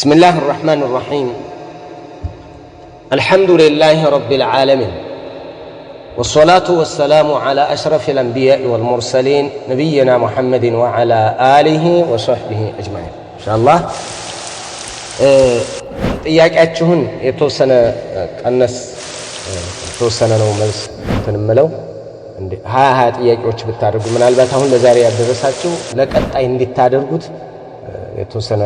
بسم الله الرحمن الرحيم الحمد لله رب العالمين والصلاة والسلام على أشرف الأنبياء والمرسلين نبينا محمد وعلى آله وصحبه أجمعين إن شاء الله ጥያቄያችሁን የተወሰነ ቀነስ የተወሰነ ነው መልስ ተንመለው እንዴ 20 ጥያቄዎች ብታደርጉ ምናልባት አሁን ለዛሬ ያደረሳችሁ ለቀጣይ እንድታደርጉት የተወሰነ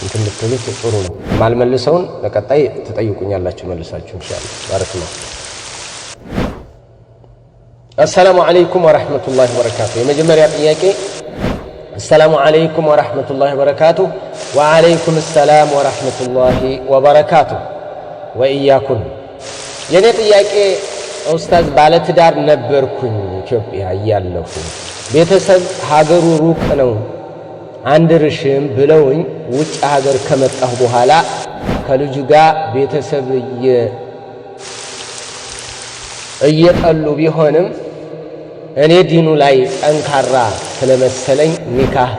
እንትን ልትሉት ጥሩ ነው። ማልመልሰውን ለቀጣይ ተጠይቁኛላችሁ መልሳችሁ ኢንሻአላህ ባረከላሁ። السلام عليكم ورحمة الله وبركاته የመጀመሪያ ጥያቄ السلام عليكم ورحمة الله وبركاته وعليكم السلام ورحمة الله وبركاته وإياكم የኔ ጥያቄ ኡስታዝ ባለትዳር ነበርኩኝ ኢትዮጵያ ያለሁ ቤተሰብ ሀገሩ ሩቅ ነው አንድ ርሽም ብለውኝ ውጭ ሀገር ከመጣሁ በኋላ ከልጁ ጋር ቤተሰብ እየጠሉ ቢሆንም እኔ ዲኑ ላይ ጠንካራ ስለመሰለኝ ኒካህ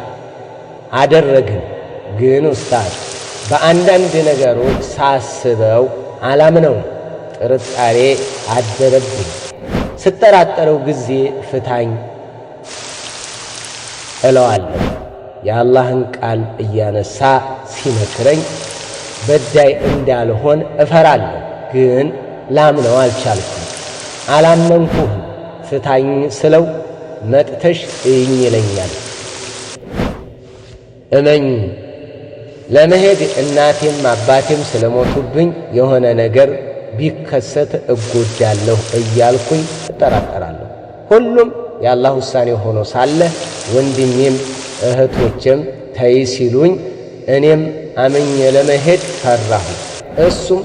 አደረግን። ግን ኡስታዝ በአንዳንድ ነገሮች ሳስበው አላምነው ጥርጣሬ አደረብኝ። ስጠራጠረው ጊዜ ፍታኝ እለዋለሁ። የአላህን ቃል እያነሳ ሲመክረኝ በዳይ እንዳልሆን እፈራለሁ። ግን ላምነው አልቻልኩም። አላመንኩህም ፍታኝ ስለው መጥተሽ እይኝ ይለኛል። እመኝ ለመሄድ እናቴም አባቴም ስለሞቱብኝ የሆነ ነገር ቢከሰት እጎዳለሁ እያልኩኝ እጠራጠራለሁ። ሁሉም የአላህ ውሳኔ ሆኖ ሳለ ወንድሜም እህቶችም ተይ ሲሉኝ እኔም አመኘ ለመሄድ ፈራሁ። እሱም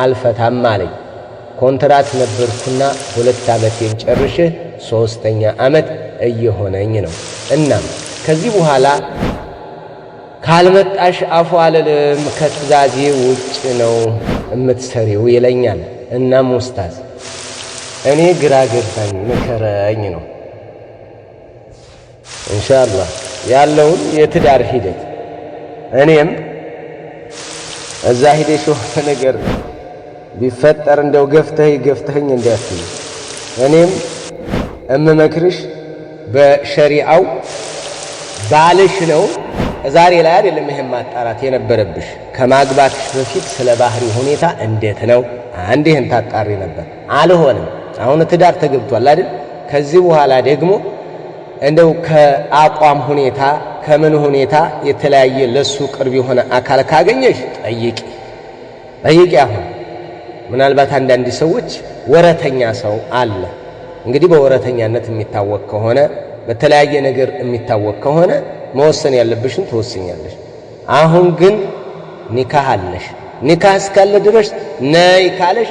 አልፈታም አለኝ። ኮንትራት ነበርኩና 2 ዓመቴን ጨርሼ 3ኛ ዓመት እየሆነኝ ነው። እናም ከዚህ በኋላ ካልመጣሽ አፉ አልልም ከትእዛዜ ውጭ ነው እምትሰሪው ይለኛል። እናም ኡስታዝ እኔ ግራ ገባኝ ምከረኝ ነው ኢንሻአላህ ያለውን የትዳር ሂደት። እኔም እዛ ሂደሽ ነገር ቢፈጠር እንደው ገፍተኸኝ እንዳትይ። እኔም እምመክርሽ በሸሪዓው ባልሽ ነው። ዛሬ ላይ አይደለም ይሄን ማጣራት የነበረብሽ። ከማግባትሽ በፊት ስለ ባህሪ ሁኔታ እንዴት ነው አንዴ ይሄን ታጣሪ ነበር። አልሆነም። አሁን ትዳር ተገብቷል አይደል? ከዚህ በኋላ ደግሞ እንደው ከአቋም ሁኔታ ከምን ሁኔታ የተለያየ ለሱ ቅርብ የሆነ አካል ካገኘሽ ጠይቂ። አሁን ምናልባት አንዳንድ ሰዎች ወረተኛ ሰው አለ። እንግዲህ በወረተኛነት የሚታወቅ ከሆነ በተለያየ ነገር የሚታወቅ ከሆነ መወሰን ያለብሽን ትወስኛለሽ። አሁን ግን ኒካህ አለሽ። ኒካህ እስካለ ድረስ ነይ ካለሽ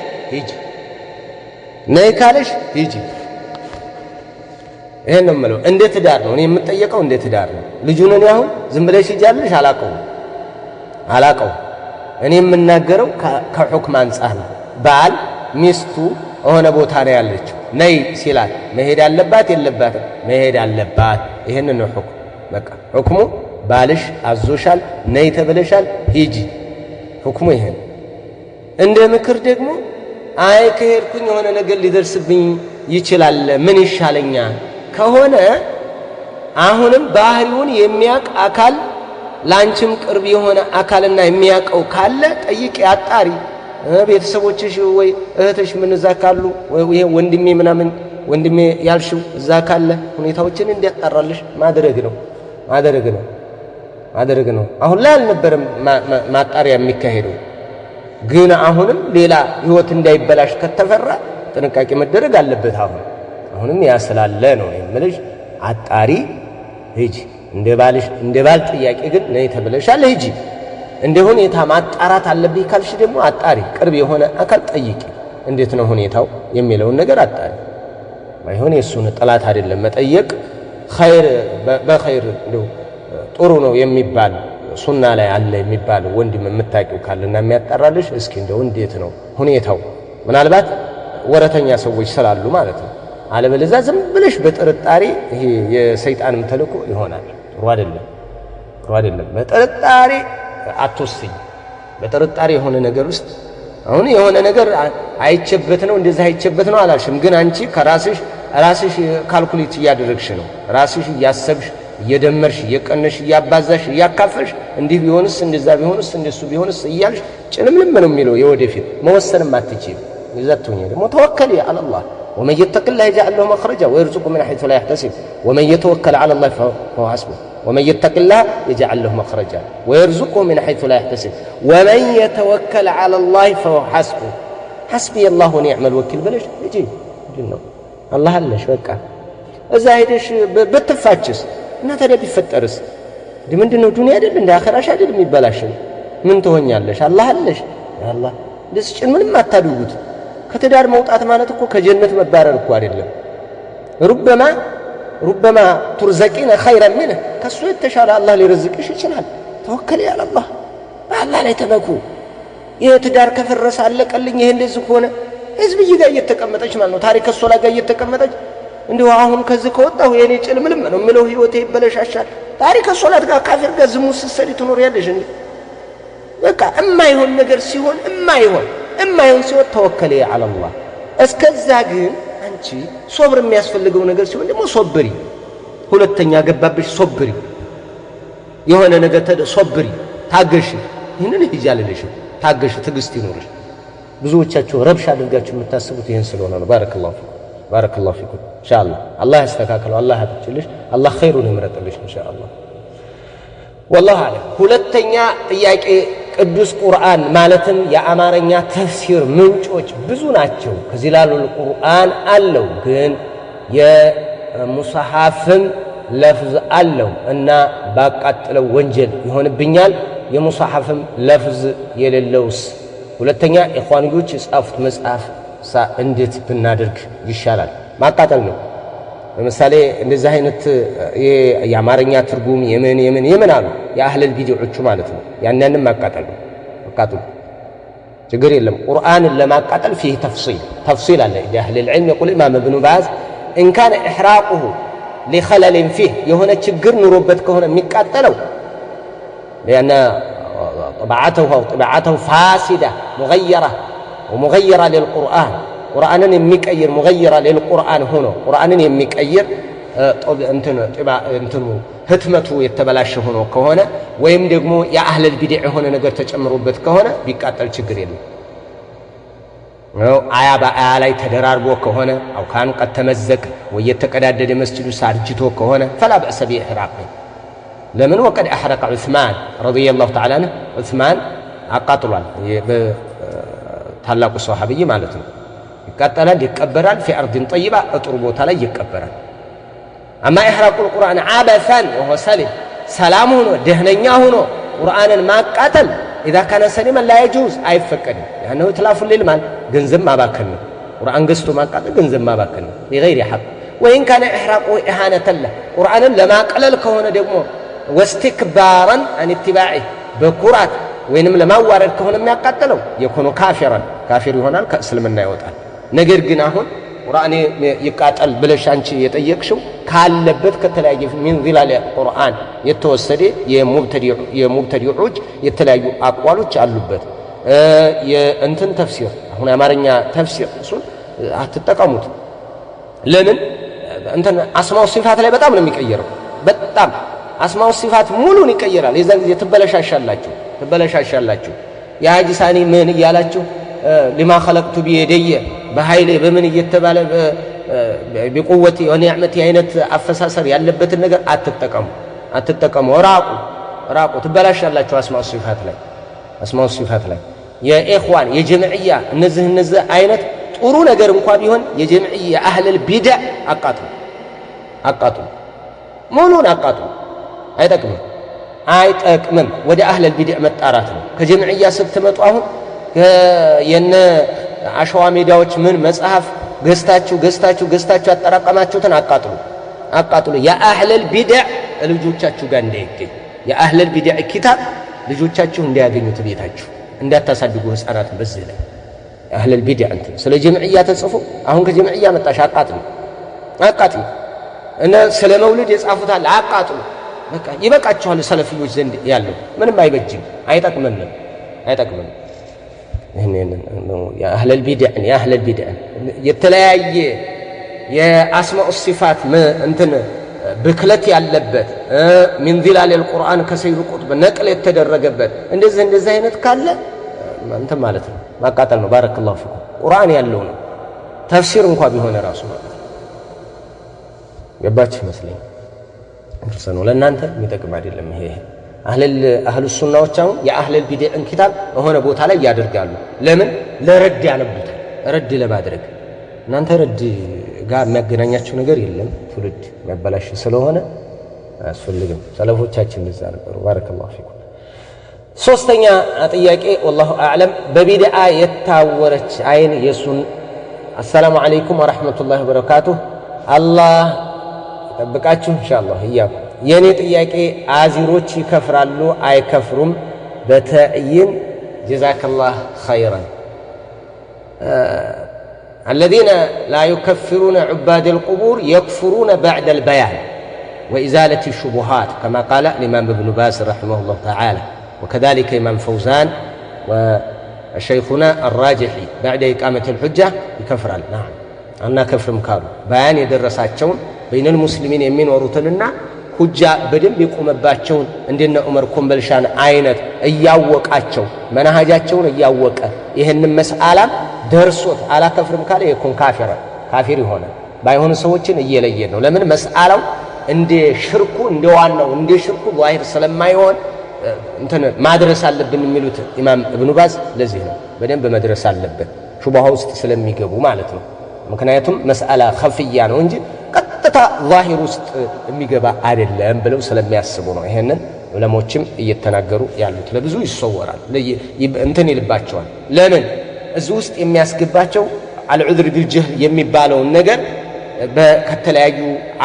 ሂጂ። ይሄን ነው የምለው። እንደ ትዳር ነው እኔ የምጠየቀው፣ እንደ ትዳር ነው። ልጁን እኔ አሁን ዝም ብለሽ ሂጃለሽ አላቀው። እኔ የምናገረው ከሁክም አንጻር ነው። ባል ሚስቱ የሆነ ቦታ ነው ያለችው፣ ነይ ሲላት መሄድ አለባት የለባትም? መሄድ አለባት። ይሄን ነው ሁክም። በቃ ሁክሙ ባልሽ አዞሻል፣ ነይ ተብለሻል፣ ሂጂ። ሁክሙ ይሄን። እንደ ምክር ደግሞ አይ ከሄድኩኝ የሆነ ነገር ሊደርስብኝ ይችላል ምን ይሻለኛል ከሆነ አሁንም ባህሪውን የሚያቅ አካል ላንቺም ቅርብ የሆነ አካልና የሚያቀው ካለ ጠይቂ፣ አጣሪ። ቤተሰቦችሽ ወይ እህትሽ ምን እዛ ካሉ ወይ ወንድሜ ምናምን ወንድሜ ያልሽው እዛ ካለ ሁኔታዎችን እንዲያጣራልሽ ማድረግ ነው። አሁን ላይ አልነበረም ማጣሪያ የሚካሄደው። ግን አሁንም ሌላ ህይወት እንዳይበላሽ ከተፈራ ጥንቃቄ መደረግ አለበት። አሁንም ያ ስላለ ነው የምልሽ አጣሪ ሂጂ። እንደ ባል ጥያቄ ግን ነይ ተብለሻል ሂጂ። እንደ ሁኔታ ማጣራት አለብኝ ካልሽ ደግሞ አጣሪ፣ ቅርብ የሆነ አካል ጠይቂ። እንዴት ነው ሁኔታው የሚለውን ነገር አጣሪ። ባይሆን የሱን ጥላት አይደለም መጠየቅ በኸይር እንደው ጥሩ ነው የሚባል ሱና ላይ አለ የሚባል ወንድም የምታውቂው ካለና የሚያጣራልሽ እስኪ እንደው እንዴት ነው ሁኔታው፣ ምናልባት ወረተኛ ሰዎች ስላሉ ማለት ነው። አለበለዚያ ዝም ብለሽ በጥርጣሬ ይሄ የሰይጣንም ተልእኮ ይሆናል። ጥሩ አይደለም። በጥርጣሬ አትወስኝ። በጥርጣሬ የሆነ ነገር ውስጥ አሁን የሆነ ነገር አይቸበት ነው እንደዚህ አይቸበት ነው አላልሽም፣ ግን አንቺ ራስሽ ካልኩሌት እያደረግሽ ነው። ራስሽ እያሰብሽ እየደመርሽ እየቀነሽ እያባዛሽ እያካፈልሽ እንዲህ ቢሆንስ እንደዛ ቢሆንስ እንደሱ ቢሆንስ እያልሽ ጭልምልም ነው የሚለው የወደፊት መወሰንም አትችይም። ይዘቱኝ ደግሞ ተወከል አላህ ومن يتق الله يجعل له مخرجا ويرزقه من حيث لا يحتسب ومن يتوكل على الله فهو حسبه ومن يتق الله يجعل له مخرجا ويرزقه من حيث لا يحتسب ومن يتوكل على الله فهو حسبه حسبي الله ونعم الوكيل بلش يجي الله አለሽ በቃ እዛ ሄደሽ በትፋችስ እና ታዲያ ቢፈጠርስ ምንድነው ዱንያ አይደል እንደ አኺራሽ አይደል የሚበላሽው ምን ትሆኛለሽ አላህ አለሽ ያአላህ ደስ ጭን ምንም አታድጉት ከተዳር መውጣት ማለት እኮ ከጀነት መባረር እኮ አይደለም ربما ترزقين خيرا منه ከሱ የተሻለ አላህ ሊረዝቅሽ ይችላል ተወከል ያ አላህ በአላህ ላይ ተመኩ የትዳር ከፈረሰ አለቀልኝ ይሄ እንደዚህ ሆነ ህዝብ ጋር እየተቀመጠች ማለት ነው ታሪክ ሶላ ጋር እየተቀመጠች እንደው አሁን ከዚህ ከወጣሁ የኔ ጭልምልም ነው ምለው ህይወቴ ይበለሻሻል ታሪክ ሶላት ጋር ካፊር ጋር ዝሙት ስትሰሪ ትኖሪያለሽ እንዴ በቃ የማይሆን ነገር ሲሆን የማይሆን ሲሆን ተወከለ ያ አላህ እስከዛ ግን አንቺ ሶብር የሚያስፈልገው ነገር ሲሆን ደግሞ ሶብሪ ሁለተኛ ገባብሽ ሶብሪ የሆነ ነገር ሶብሪ ታገሽ ይሄንን ይጃለልሽ ታገሽ ትግስት ይኖርሽ ብዙዎቻችሁ ረብሻ አድርጋችሁ የምታስቡት ይሄን ስለሆነ ነው ባረከላሁ ፊኩም ኢንሻአላህ አላህ ያስተካክለው አላህ ያጥችልሽ አላህ ኸይሩን ይምረጥልሽ ኢንሻአላህ والله አለ ሁለተኛ ጥያቄ ቅዱስ ቁርአን ማለትም የአማርኛ ተፍሲር ምንጮች ብዙ ናቸው ከዚህ ላሉ ቁርአን አለው ግን የሙስሐፍም ለፍዝ አለው እና ባቃጥለው ወንጀል ይሆንብኛል የሙስሐፍም ለፍዝ የሌለውስ ሁለተኛ ኢኽዋንጆች የጻፉት መጽሐፍ እንዴት ብናደርግ ይሻላል ማቃጠል ነው ለምሳሌ እንደዚህ አይነት የአማርኛ ትርጉም የምን አሉ የአህለል ቢድዑቹ ማለት ነው ያንንም ማቃጠል ነው ማቃጠል ችግር የለም ቁርአንን ለማቃጠል فيه تفصيل አለ የአህለል العلم يقول امام ابن باز ان كان احراقه لخلل فيه የሆነ ችግር ኑሮበት ከሆነ የሚቃጠለው لان طبعته فاسده مغيره للقرآن ቁርአንን የሚቀይር مغيره للقرآن ሆኖ ቁርአንን የሚቀይር እንትኑ ህትመቱ የተበላሸ ሆኖ ከሆነ ወይም ደግሞ የአህለል ቢድዕ የሆነ ነገር ተጨምሮበት ከሆነ ቢቃጠል ችግር የለም አያ በአያ ላይ ተደራርቦ ከሆነ አው ካን ቀድ ተመዘቅ ወይ የተቀዳደደ መስጂዱ ሳርጅቶ ከሆነ فلا بأس بإحراق ለምን ወቀድ አህረቀ ዑስማን ረዲየላሁ ተዓላ ዐንሁ ዑስማን አቃጥሏል ታላቁ ሷሃቢይ ማለት ነው ይቃጠላል ይቀበራል في أرض طيبة ጥሩ ቦታ ላይ ይቀበራል أما إحراق القرآن عبثا وهو سليم سلام ሆኖ ደህነኛ ሆኖ ቁርአንን ማቃጠል إذا كان سليما لا يجوز አይፈቀድም يعني تلاف للمال ገንዘብ ማባከን ነው ቁርአን ገዝቶ ማቃጠል ገንዘብ ማባከን ነው بغير حق وإن كان إحراقه إهانة له ቁርአንን ለማቀለል ከሆነ ደግሞ واستكبارا عن اتباعه በኩራት ወይንም ለማዋረድ ከሆነ የሚያቃጥለው የኮኖ ካፊር ይሆናል ከእስልምና ይወጣል ነገር ግን አሁን ቁርአን ይቃጠል ብለሽ አንቺ የጠየቅሽው ካለበት ከተለያየ من ظلال القرآن የተወሰደ የሙብተዲዑች የተለያዩ አቋሎች አሉበት የእንትን ተፍሲር አሁን የአማርኛ ተፍሲር እሱን አትጠቀሙት ለምን እንትን አስማው ሲፋት ላይ በጣም ነው የሚቀየረው በጣም አስማው ሲፋት ሙሉን ይቀየራል የዛን ጊዜ ትበለሻሻላችሁ የሐጂ ሳኒ ምን ይያላችሁ لما خلقت بيدي በኃይሌ በምን እየተባለ بقوتي ونعمتي አይነት አፈሳሰር ያለበትን ነገር አትጠቀሙ ራቁ ትበላሻላችሁ አስማው ሲፋት ላይ የኢኽዋን የጀምዕያ እነዚህ አይነት ጥሩ ነገር እንኳን ቢሆን የጀምዕያ አህለል ቢድዕ አቃጡ ሙሉን አቃጡ አይጠቅምም ወደ አህለል ቢድዕ መጣራት ነው ከጀምዕያ ስትመጡ አሁን የነ አሸዋ ሜዳዎች ምን መጽሐፍ ገዝታችሁ አጠራቀማችሁትን አቃጥሉ የአህለል ቢድዕ ልጆቻችሁ ጋር እንዳይገኝ የአህለል ቢድዕ ኪታብ ልጆቻችሁ እንዲያገኙት ቤታችሁ እንዳታሳድጉ ህፃናት በዚህ ላይ አህለል ቢድዕ እንት ስለ ጀምዕያ ተጽፎ አሁን ከጀምዕያ መጣሽ አቃጥሉ እና ስለ መውሊድ የጻፉታል አቃጥሉ በቃ ይበቃቸዋል። ሰለፊዎች ዘንድ ያለው ምንም አይበጅም፣ አይጠቅምንም። ይሄንን ነው የአህለል ቢድዓ የተለያየ የአስማኡ ሲፋት እንትን ብክለት ያለበት ሚን ዚላል ቁርአን ከሰይድ ቁጥብ ነቅል የተደረገበት እንደዚህ አይነት ካለ እንትን ማለት ነው ማቃጠል ነው። ባረከላሁ ፊኩም ቁርአን ያለው ነው ተፍሲር እንኳን ቢሆን ራሱ ማለት ነው። ገባችሁ ይመስለኝ ነው ለእናንተ የሚጠቅም አይደለም። ይሄ አህሉ ሱናዎች አሁን የአህለል ቢድዕን ኪታብ የሆነ ቦታ ላይ ያደርጋሉ። ለምን ለረድ ያነቡታል፣ ረድ ለማድረግ እናንተ ረድ ጋር የሚያገናኛቸው ነገር የለም። ትውልድ የሚያበላሽ ስለሆነ አያስፈልግም። ሰለፎቻችን እንደዛ ነበሩ። ባረከላሁ ፊኩም። ሶስተኛ ጥያቄ ወላሁ አዕለም በቢድዓ የታወረች አይን የሱን አሰላሙ አለይኩም ወራህመቱላሂ ወበረካቱሁ አላህ ይጠብቃችሁ ኢንሻአላህ እያኩ የኔ ጥያቄ አዚሮች ይከፍራሉ አይከፍሩም በተዕይን ጀዛከላህ ኸይራን الذين لا يكفرون عباد القبور يكفرون بعد البيان وإزالة الشبهات كما قال الإمام ابن باز رحمه الله تعالى وكذلك إمام فوزان وشيخنا الراجحي بعد إقامة الحجة يكفر. نعم أنا كفر مكارو بيان يدرساتهم بين المسلمين يمين وروتننا حجة بدم بيقوم باتشون عندنا عمر كومبلشان عينت እያወቃቸው መንሃጃቸውን እያወቀ ይሄን መስአላ ደርሶት አላ ከፍርም ካለ ይኩን ካፊር ይሆናል። ባይሆን ሰዎችን እየለየ ነው። ለምን መስአላው እንደ ሽርኩ እንደ ዋናው እንደ ሽርኩ ዛሂር ስለማይሆን እንትን ማድረስ አለብን የሚሉት ኢማም ኢብኑ ባዝ ለዚህ ነው በደንብ መድረስ አለብን ሹብሃ ውስጥ ስለሚገቡ ማለት ነው። ምክንያቱም መስአላ ኸፍያ ነው እንጂ ቀጥታ ዛሂር ውስጥ የሚገባ አይደለም ብለው ስለሚያስቡ ነው። ይሄንን ዑለሞችም እየተናገሩ ያሉት ለብዙ ይሰወራል እንትን ይልባቸዋል። ለምን እዚህ ውስጥ የሚያስገባቸው አልዑዝር ቢልጀህል የሚባለውን ነገር ከተለያዩ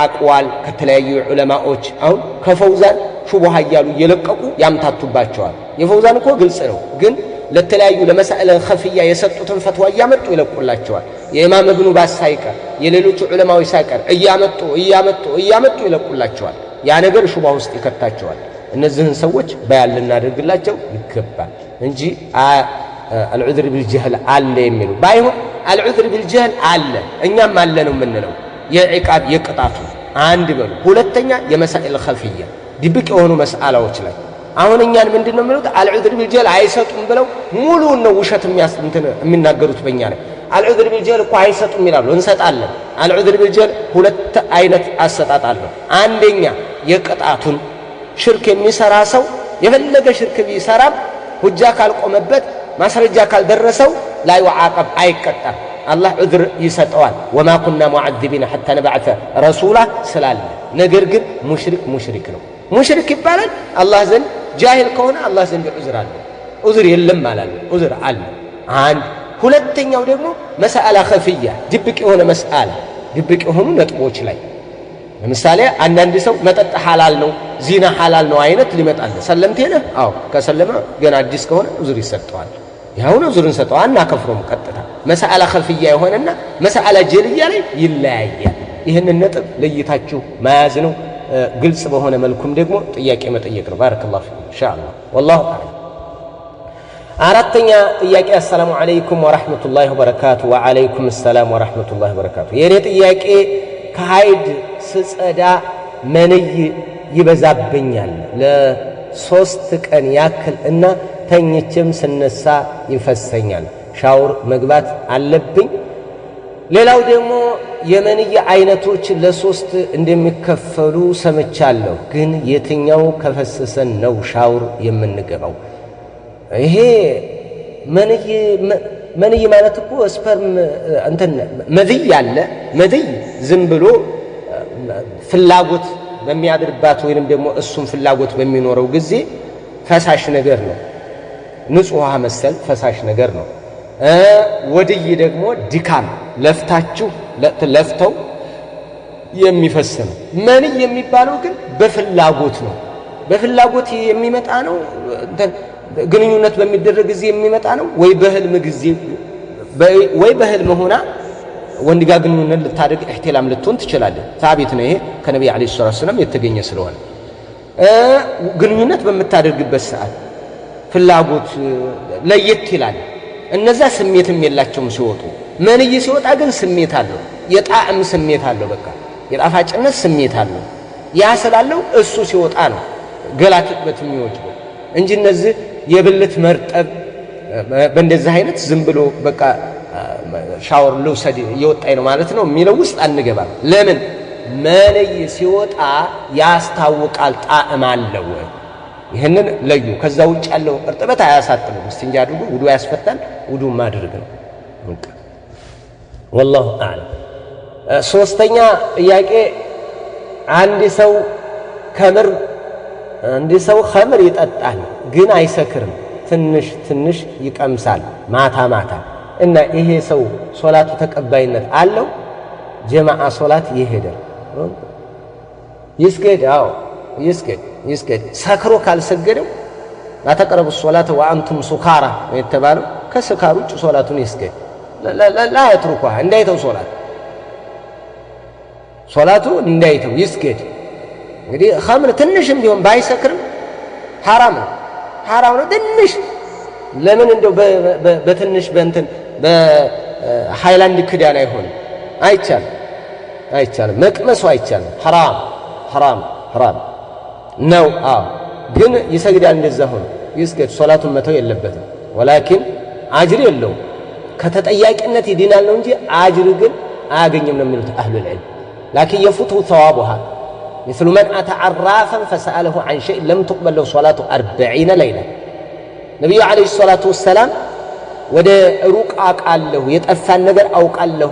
አቅዋል ከተለያዩ ዑለማዎች አሁን ከፈውዛን ሹብሃ እያሉ እየለቀቁ ያምታቱባቸዋል። የፈውዛን እኮ ግልጽ ነው፣ ግን ለተለያዩ ለመሳኢል ኸፍያ የሰጡትን ፈትዋ እያመጡ ይለቁላቸዋል። የኢማም ኢብኑ ባዝ ሳይቀር የሌሎቹ ዑለማዎች ሳይቀር እያመጡ ይለቁላቸዋል። ያ ነገር ሹብሃ ውስጥ ይከታቸዋል። እነዚህን ሰዎች በያን ልናደርግላቸው ይገባል እንጂ አልዑዝር ቢልጀህል አለ የሚሉ ባይሆን አልዑዝር ቢልጀህል አለ እኛም አለ ነው የምንለው። የዒቃብ የቅጣቱ አንድ በሉ። ሁለተኛ የመሳኢል ኸፍያ ድብቅ የሆኑ መስአላዎች ላይ አሁን እኛን ምንድነው የሚሉት አልዑዝር ቢልጀህል አይሰጡም ብለው ሙሉውን ነው ውሸት የሚናገሩት በእኛ ላይ። አልዑዝር ቢልጀህል እኮ አይሰጡም ይላሉ፣ እንሰጣለን። አልዑዝር ቢልጀህል ሁለት አይነት አሰጣጥ አለው። አንደኛ የቅጣቱን ሽርክ የሚሰራ ሰው የፈለገ ሽርክ ቢሰራም ሁጃ ካልቆመበት ማስረጃ ካልደረሰው ላይ ወዓቀብ አይቀጣም፣ አላህ ዑዝር ይሰጠዋል። ወማ ኩና ሙዐዚቢና ሐታ ነብዐሰ ረሱላ ስላለ። ነገር ግን ሙሽሪክ ነው። ሙሽሪክ ይባላል አላህ ዘንድ። ጃሂል ከሆነ አላህ ዘንድ ዑዝር አለ። ዑዝር የለም ማለት ዑዝር አለ። አንድ ሁለተኛው ደግሞ መስአላ ኸፍያ ድብቅ የሆነ መስአላ ድብቅ የሆኑ ነጥቦች ላይ ለምሳሌ አንዳንድ ሰው መጠጥ ሐላል ነው ዚና ሐላል ነው አይነት ሊመጣል። ሰለምቴ ነህ? አዎ ከሰለመ ገና አዲስ ከሆነ ዑዝር ይሰጠዋል። ያውኑ ዑዝርን ሰጠዋል እና ከፍሮም ቀጥታ መስአላ ኸፍያ የሆነና መስአላ ጀልያ ላይ ይለያያል። ይህንን ነጥብ ለይታችሁ መያዝ ነው። ግልጽ በሆነ መልኩም ደግሞ ጥያቄ መጠየቅ ነው። ባረከላሁ ፊኩም ኢንሻአላህ ወላሁ አዕለም። አራተኛ ጥያቄ አሰላሙ አለይኩም ወራህመቱላሂ ወበረካቱ። ወአለይኩም ሰላም ወራህመቱላሂ ወበረካቱ። የኔ ጥያቄ ከሀይድ ስጸዳ መንይ ይበዛብኛል ለሶስት ቀን ያክል እና ተኝቼም ስነሳ ይፈሰኛል። ሻውር መግባት አለብኝ? ሌላው ደግሞ የመንይ አይነቶች ለሶስት እንደሚከፈሉ ሰምቻለሁ፣ ግን የትኛው ከፈሰሰን ነው ሻውር የምንገባው? ይሄ መንይ ማለት እኮ ስፐርም እንትን መድይ አለ። መድይ ዝም ብሎ ፍላጎት በሚያድርባት ወይንም ደግሞ እሱም ፍላጎት በሚኖረው ጊዜ ፈሳሽ ነገር ነው፣ ንጹህ ውሃ መሰል ፈሳሽ ነገር ነው። ወድይ ደግሞ ድካም ለፍተው የሚፈስ ነው። መንይ የሚባለው ግን በፍላጎት ነው። በፍላጎት የሚመጣ ነው። ግንኙነት በሚደረግ ጊዜ የሚመጣ ነው። ወይ በህልም ጊዜ ወይ በህልም ሆና ወንድ ጋር ግንኙነት ልታደርግ ኢህቲላም ልትሆን ትችላለች። ታቢት ነው። ይሄ ከነብዩ አለይሂ ሰላቱ ወሰለም የተገኘ ስለሆነ ግንኙነት በምታደርግበት ሰዓት ፍላጎት ለየት ይላል። እነዛ ስሜትም የላቸውም ሲወጡ። መንይ ሲወጣ ግን ስሜት አለው፣ የጣዕም ስሜት አለው። በቃ የጣፋጭነት ስሜት አለው። ያ ስላለው እሱ ሲወጣ ነው ገላ ትጥበት የሚወጭው እንጂ እነዚህ የብልት መርጠብ በእንደዚህ አይነት ዝም ብሎ በቃ ሻወር ልውሰድ እየወጣኝ ነው ማለት ነው የሚለው ውስጥ አንገባም። ለምን መንይ ሲወጣ ያስታውቃል፣ ጣዕም አለው። ይህንን ለዩ። ከዛ ውጭ ያለው እርጥበት አያሳጥምም። እስቲንጃ አድርጉ፣ ውዱ ያስፈታል። ውዱ ማድረግ ነው። ወላሁ አዕለም። ሶስተኛ ጥያቄ አንድ ሰው ኸምር ይጠጣል ግን አይሰክርም፣ ትንሽ ትንሽ ይቀምሳል ማታ ማታ እና ይሄ ሰው ሶላቱ ተቀባይነት አለው? ጀማዓ ሶላት ይሄዳል? ይስገድ? አዎ ይስገድ። ሰክሮ ካልሰገደው ላተቀረቡ ሶላተ ወአንቱም ሱካራ የተባለው ከስካር ውጭ ሶላቱን ይስገድ። ላ የትሩኳ እንዳይተው ሶላቱ እንዳይተው ይስገድ። እንግዲህ ኸምር ትንሽም ቢሆን ባይሰክርም ሐራም ነው ትንሽ። ለምን እንደው በትንሽ በእንትን በሃይላንድ ክዳን አይሆንም? አይቻልም። መቅመሱ አይቻልም። ሐራም ነው። ግን ይሰግዳል። እንደዛ ሆኖ ይስገድ። ሶላቱን መተው የለበትም። ወላኪን አጅር የለውም። ከተጠያቂነት ይድናል ነው እንጂ አጅር ግን አያገኝም ነው የሚሉት አህሉል ዒልም። ላኪን የፉቱ ተዋቡሃ مثل من أتى عرافا فسأله عن شيء لم تقبل له صلاة 40 ليلة ነቢዩ ዓለይሂ ሰላቱ ወሰላም ወደ ሩቅ አውቃለሁ የጠፋን ነገር አውቃለሁ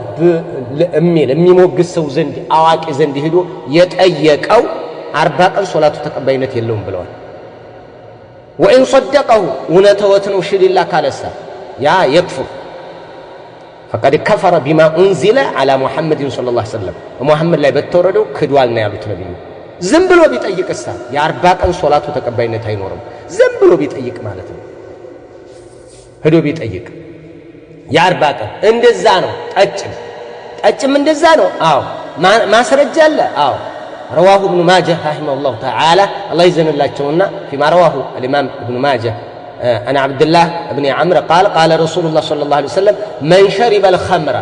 የሚል የሚሞግስ ሰው ዘንድ አዋቂ ዘንድ ሄዶ የጠየቀው 40 ቀን ሶላቱ ተቀባይነት የለውም ብለዋል። ወኢን صدقه እውነተወት ነው ሽሊላ ካለሳ ያ የክፍር ፈቀድ ከፈረ ቢማ ኡንዚለ ዐላ ሙሐመድን ሰለላሁ ዐለይሂ ወሰለም ሙሐመድ ላይ በተወረደው ክዷል ነው ያሉት ነቢዩ። ዝም ብሎ ቢጠይቅሳ የ40 ቀን ሶላቱ ተቀባይነት አይኖርም። ዝም ብሎ ቢጠይቅ ማለት ነው። ሄዶ ቢጠይቅ የ40 ቀን እንደዛ ነው። ጠጭም እንደዛ ነው። ማስረጃ አለ። رواه ابن ماجه رحمه الله تعالى الله يزنلاቸውና فيما رواه الإمام ابن ماجه أنا عبد الله بن عمرو قال رسول الله صلى الله عليه وسلم من شرب الخمر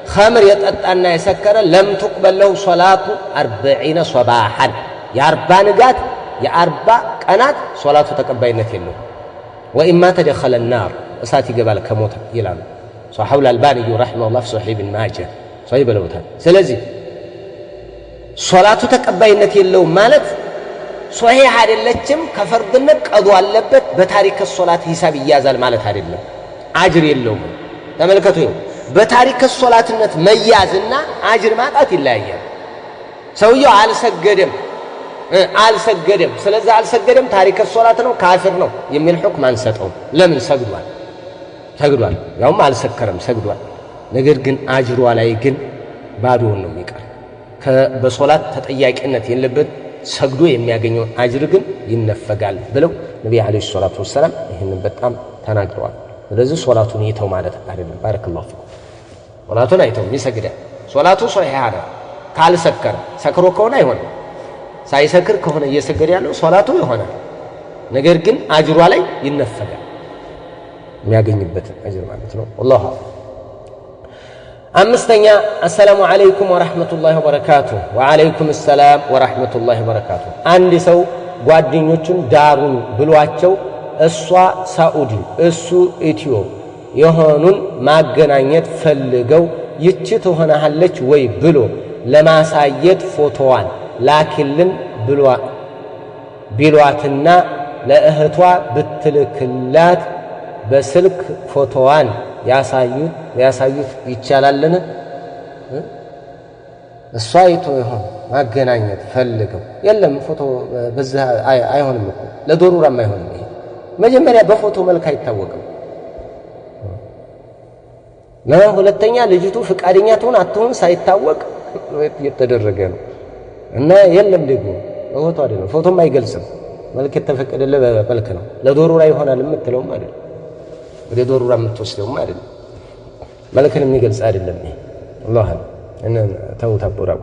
خمر يጠጣና የሰከረ لم تقبل له صلاة 40 صباحا የ40 ንጋት የ40 ቀናት ሶላቱ ተቀባይነት የለውም። وإما تدخل النار እሳት ይገባል ከሞተ ይላሉ صحيح الألباني رحمه الله في صحيح ابن ماجه صحيح ብለውታል። ስለዚህ ሶላቱ ተቀባይነት የለውም ማለት ሶሒህ አይደለችም፣ ከፈርድነት ቀዱ አለበት፣ በታሪክ ሶላት ሂሳብ ይያዛል ማለት አይደለም። አጅር የለውም። ተመልከቱ፣ በታሪክ ሶላትነት መያዝና አጅር ማጣት ይለያያል። ሰውየው አልሰገደም፣ ስለዚህ አልሰገደም ታሪክ ሶላት ነው ካፊር ነው የሚል ሁክም አንሰጠውም። ለምን? ሰግዷል፣ ያውም አልሰከረም፣ ሰግዷል። ነገር ግን አጅሯ ላይ ግን ባዶውን ነው የሚቀር። በሶላት ተጠያቂነት የለበት፣ ሰግዶ የሚያገኘው አጅር ግን ይነፈጋል ብለው ነብዩ አለይሂ ሰላቱ ወሰለም ይህንን በጣም ተናግረዋል። ስለዚህ ሶላቱን ይተው ማለት አይደለም። ባረከላሁ ፊኩም። ሶላቱን አይተው ይሰግዳል። ሶላቱ ሶሒህ አለ ካልሰከረ፣ ሰክሮ ከሆነ አይሆንም። ሳይሰክር ከሆነ እየሰገደ ያለው ሶላቱ ይሆናል። ነገር ግን አጅሯ ላይ ይነፈጋል፣ የሚያገኝበት አጅር ማለት ነው። ወላሁ አምስተኛ አሰላሙ አለይኩም ወራህመቱላሂ ወበረካቱሁ። ወአለይኩም ሰላም ወራህመቱላሂ ወበረካቱሁ። አንድ ሰው ጓደኞቹን ዳሩን ብሏቸው እሷ ሳኡዲ እሱ ኢትዮ የሆኑን ማገናኘት ፈልገው ይቺ ትሆናለች ወይ ብሎ ለማሳየት ፎቶዋን ላኪልን ቢሏትና ለእህቷ ብትልክላት በስልክ ፎቶዋን ያሳዩት ይቻላልን? እሷ አይቶ ይሆን ማገናኘት ፈልገው የለም ፎቶ በዛ አይሆንም እኮ ለዶሩራም አይሆንም። ይሄ መጀመሪያ በፎቶ መልክ አይታወቅም። ሁለተኛ ልጅቱ ፍቃደኛ ትሆን አትሆን ሳይታወቅ የተደረገ ነው እና የለም ደግሞ በፎቶ አይደለም። ፎቶም አይገልጽም። መልክ የተፈቀደለ በመልክ ነው። ለዶሩራ ይሆናል የምትለውም አይደለም፣ ወደ ዶሩራ የምትወስደውም አይደለም። መልክን የሚገልጽ አይደለም። ይሄ አላህ ተውት አቦራው።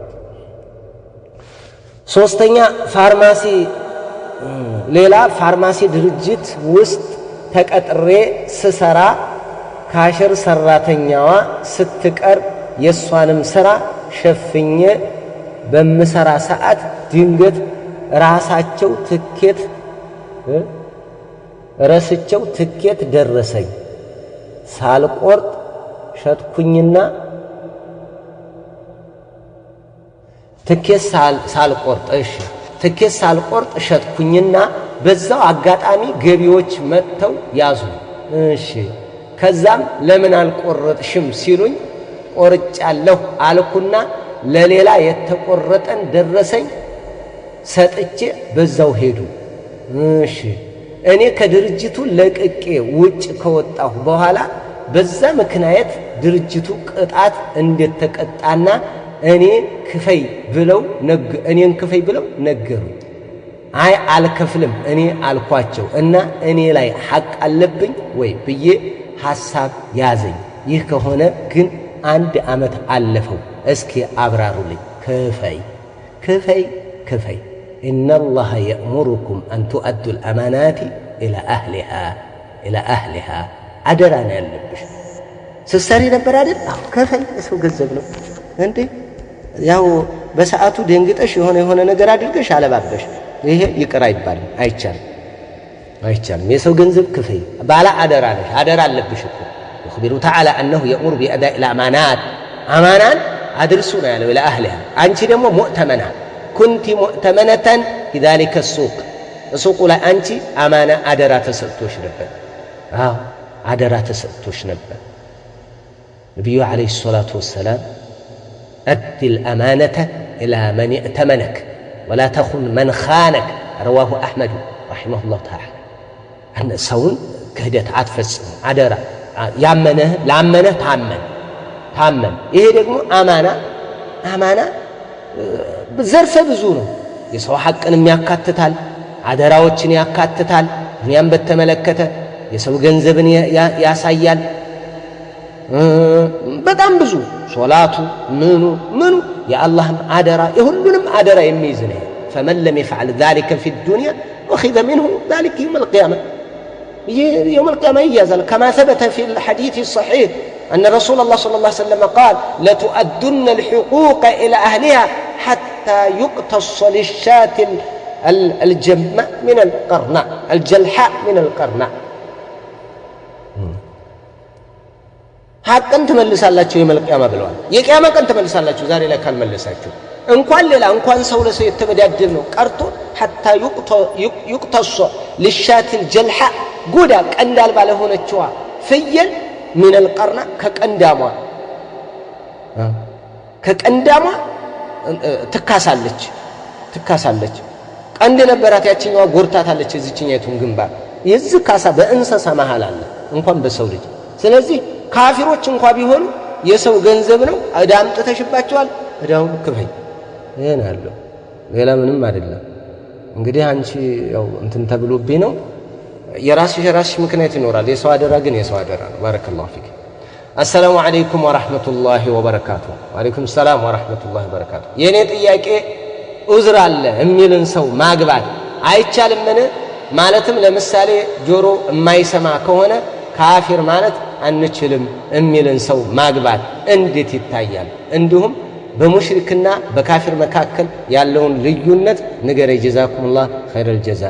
ሶስተኛ ፋርማሲ ሌላ ፋርማሲ ድርጅት ውስጥ ተቀጥሬ ስሰራ ካሽር ሰራተኛዋ ስትቀር የሷንም ስራ ሸፍኜ በምሰራ ሰዓት ድንገት ራሳቸው ትኬት ረስቸው ትኬት ደረሰኝ። ሳልቆርጥ ሸጥኩኝና ትኬት ሳልቆርጥ ሸጥኩኝና በዛው አጋጣሚ ገቢዎች መጥተው ያዙ። እሺ ከዛም ለምን አልቆረጥሽም ሲሉኝ ቆርጫለሁ አልኩና ለሌላ የተቆረጠን ደረሰኝ ሰጥቼ በዛው ሄዱ። እሺ እኔ ከድርጅቱ ለቅቄ ውጭ ከወጣሁ በኋላ በዛ ምክንያት ድርጅቱ ቅጣት እንደተቀጣና እኔን ክፈይ ብለው ነገሩ። አይ አልከፍልም እኔ አልኳቸው እና እኔ ላይ ሐቅ አለብኝ ወይ ብዬ ሐሳብ ያዘኝ። ይህ ከሆነ ግን 1 ዓመት አለፈው። እስኪ አብራሩልኝ። ክፈይ ኢነላህ የእሙሩኩም አን ቱአዱ ልአማናት ኢላ አህሊሃ አደራ ነው ያለብሽ። ስትሰሪ ነበር አይደል? ክፈይ። የሰው ገንዘብ ነው እንዴ? ያው በሰዓቱ ደንግጠሽ የሆነ ነገር አድርገሽ አለባበሽ፣ ይሄ ይቅር አይባልም፣ አይቻልም። የሰው ገንዘብ ክፈይ። ባላ አደራ ነሽ፣ አደራ አለብሽ እኮ يخبر تعالى أنه يأمر بأداء الأمانات أمانان أدرسونا يعني إلى أهلها. أنت دمو مؤتمنة، كنت مؤتمنة في ذلك السوق لا أنت أمانة أدرا تسلتوش نبا أدرا تسلتوش نبا. النبي عليه الصلاة والسلام أد الأمانة إلى من ائتمنك ولا تخن من خانك، رواه أحمد رحمه الله تعالى. أن سون كهدت عطفس أدرا ላመነህ ታመን። ይሄ ደግሞ አማና ዘርፈ ብዙ ነው። የሰው ሐቅንም ያካትታል፣ አደራዎችን ያካትታል። ዱንያን በተመለከተ የሰው ገንዘብን ያሳያል። በጣም ብዙ ሶላቱ ምኑ የአላህም አደራ የሁሉንም አደራ የሚይዝ ነው። فمن لم يفعل ذلك في الدنيا أخذ منه ذلك يوم القيامة. يوم القيامة يجازل كما ثبت في الحديث الصحيح أن رسول الله صلى الله عليه وسلم قال لتؤدن الحقوق إلى أهلها حتى يقتص للشاة الجلحاء من القرناء. حقا تملسالاችሁ يوم القيامة ብለዋል። የቂያማ ቀን ተመልሳላችሁ ዛሬ ላይ ካልመለሳችሁ እንኳን ሌላ እንኳን ሰው ለሰው የተበዳደል ነው ቀርቶ حتى يقتص للشاة الجلحاء ጎዳ ቀንድ አልባ ለሆነችዋ ፍየል من القرناء ከቀንዳሟ ትካሳለች። ቀንድ ነበራት ያቺኛዋ ጎርታታለች እዚህኛይቱን ግንባር። የዚህ ካሳ በእንስሳ መሃል አለ እንኳን በሰው ልጅ። ስለዚህ ካፊሮች እንኳን ቢሆኑ የሰው ገንዘብ ነው ዕዳ አምጥተሽባቸዋል፣ ዕዳውን ክፈይ። ይሄን አለው ሌላ ምንም አይደለም። እንግዲህ አንቺ ያው እንትን ተብሎብኝ ነው የራስሽ ምክንያት ይኖራል። የሰው አደራ ግን የሰው አደራ ነው። ባረከላሁ ፊክ። አሰላሙ አለይኩም ወራህመቱላሂ ወበረካቱ። ወአለይኩም ሰላም ወራህመቱላሂ ወበረካቱ። የኔ ጥያቄ ዑዝር አለ የሚልን ሰው ማግባት አይቻልምን? ማለትም ለምሳሌ ጆሮ የማይሰማ ከሆነ ካፊር ማለት አንችልም የሚልን ሰው ማግባት እንዴት ይታያል? እንዲሁም በሙሽሪክና በካፊር መካከል ያለውን ልዩነት ንገረኝ። ጀዛኩሙላህ ኸይረል ጀዛ።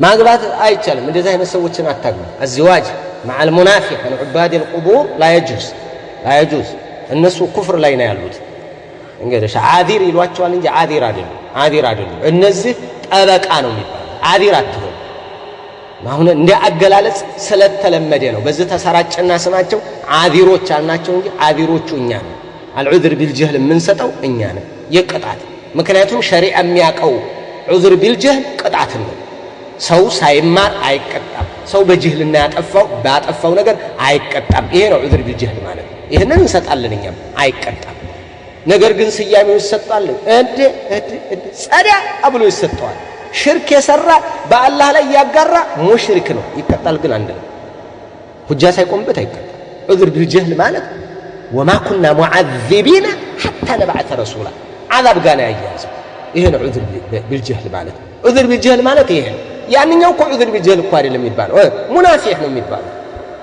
ማግባት አይቻልም። እንደዚህ አይነት ሰዎችን አታግቡ። الزواج مع المنافق عن عباد القبور لا يجوز እነሱ ኩፍር ላይ ነው ያሉት። እንግዲህ ዓዲር ይሏቸዋል እንጂ ዓዲር አይደሉም። እነዚህ ጠበቃ ነው የሚባለው። ዓዲር አትሆኑ። አሁን እንደ አገላለጽ ስለተለመደ ነው በዚህ ተሰራጨና ስማቸው ዓዲሮች አልናቸው እንጂ ዓዲሮቹ እኛ ነን። አልዑዝር ቢልጀህል የምንሰጠው እኛ ነን የቅጣት። ምክንያቱም ሸሪዓ የሚያውቀው ዑዝር ቢልጀህል ቅጣት ነው። ሰው ሳይማር አይቀጣም። ሰው በጅህልና ባጠፋው ነገር አይቀጣም። ይሄ ነው ዑዝር ቢልጀህል ማለት። ይሄንን እንሰጣለን እኛም አይቀጣም። ነገር ግን ስያሜው ይሰጣል። ጸዳ ብሎ ይሰጠዋል። ሽርክ የሰራ በአላህ ላይ ያጋራ ሙሽሪክ ነው፣ ይቀጣል። ግን አንድ ነው፣ ሁጃ ሳይቆምበት አይቀጣም። ዑዝር ቢልጀህል ማለት ወማ ኩና ሙዓዚቢና ሐታ ነብዓተ ረሱላ ዓዛብ ጋር ያያዘ ይሄ ነው ዑዝር ቢልጀህል ማለት። ዑዝር ቢልጀህል ማለት ይሄ ያንኛው እኮ ዑዝር ቢልጀህል እኮ አይደለም የሚባለው ሙናፊቅ ነው የሚባለው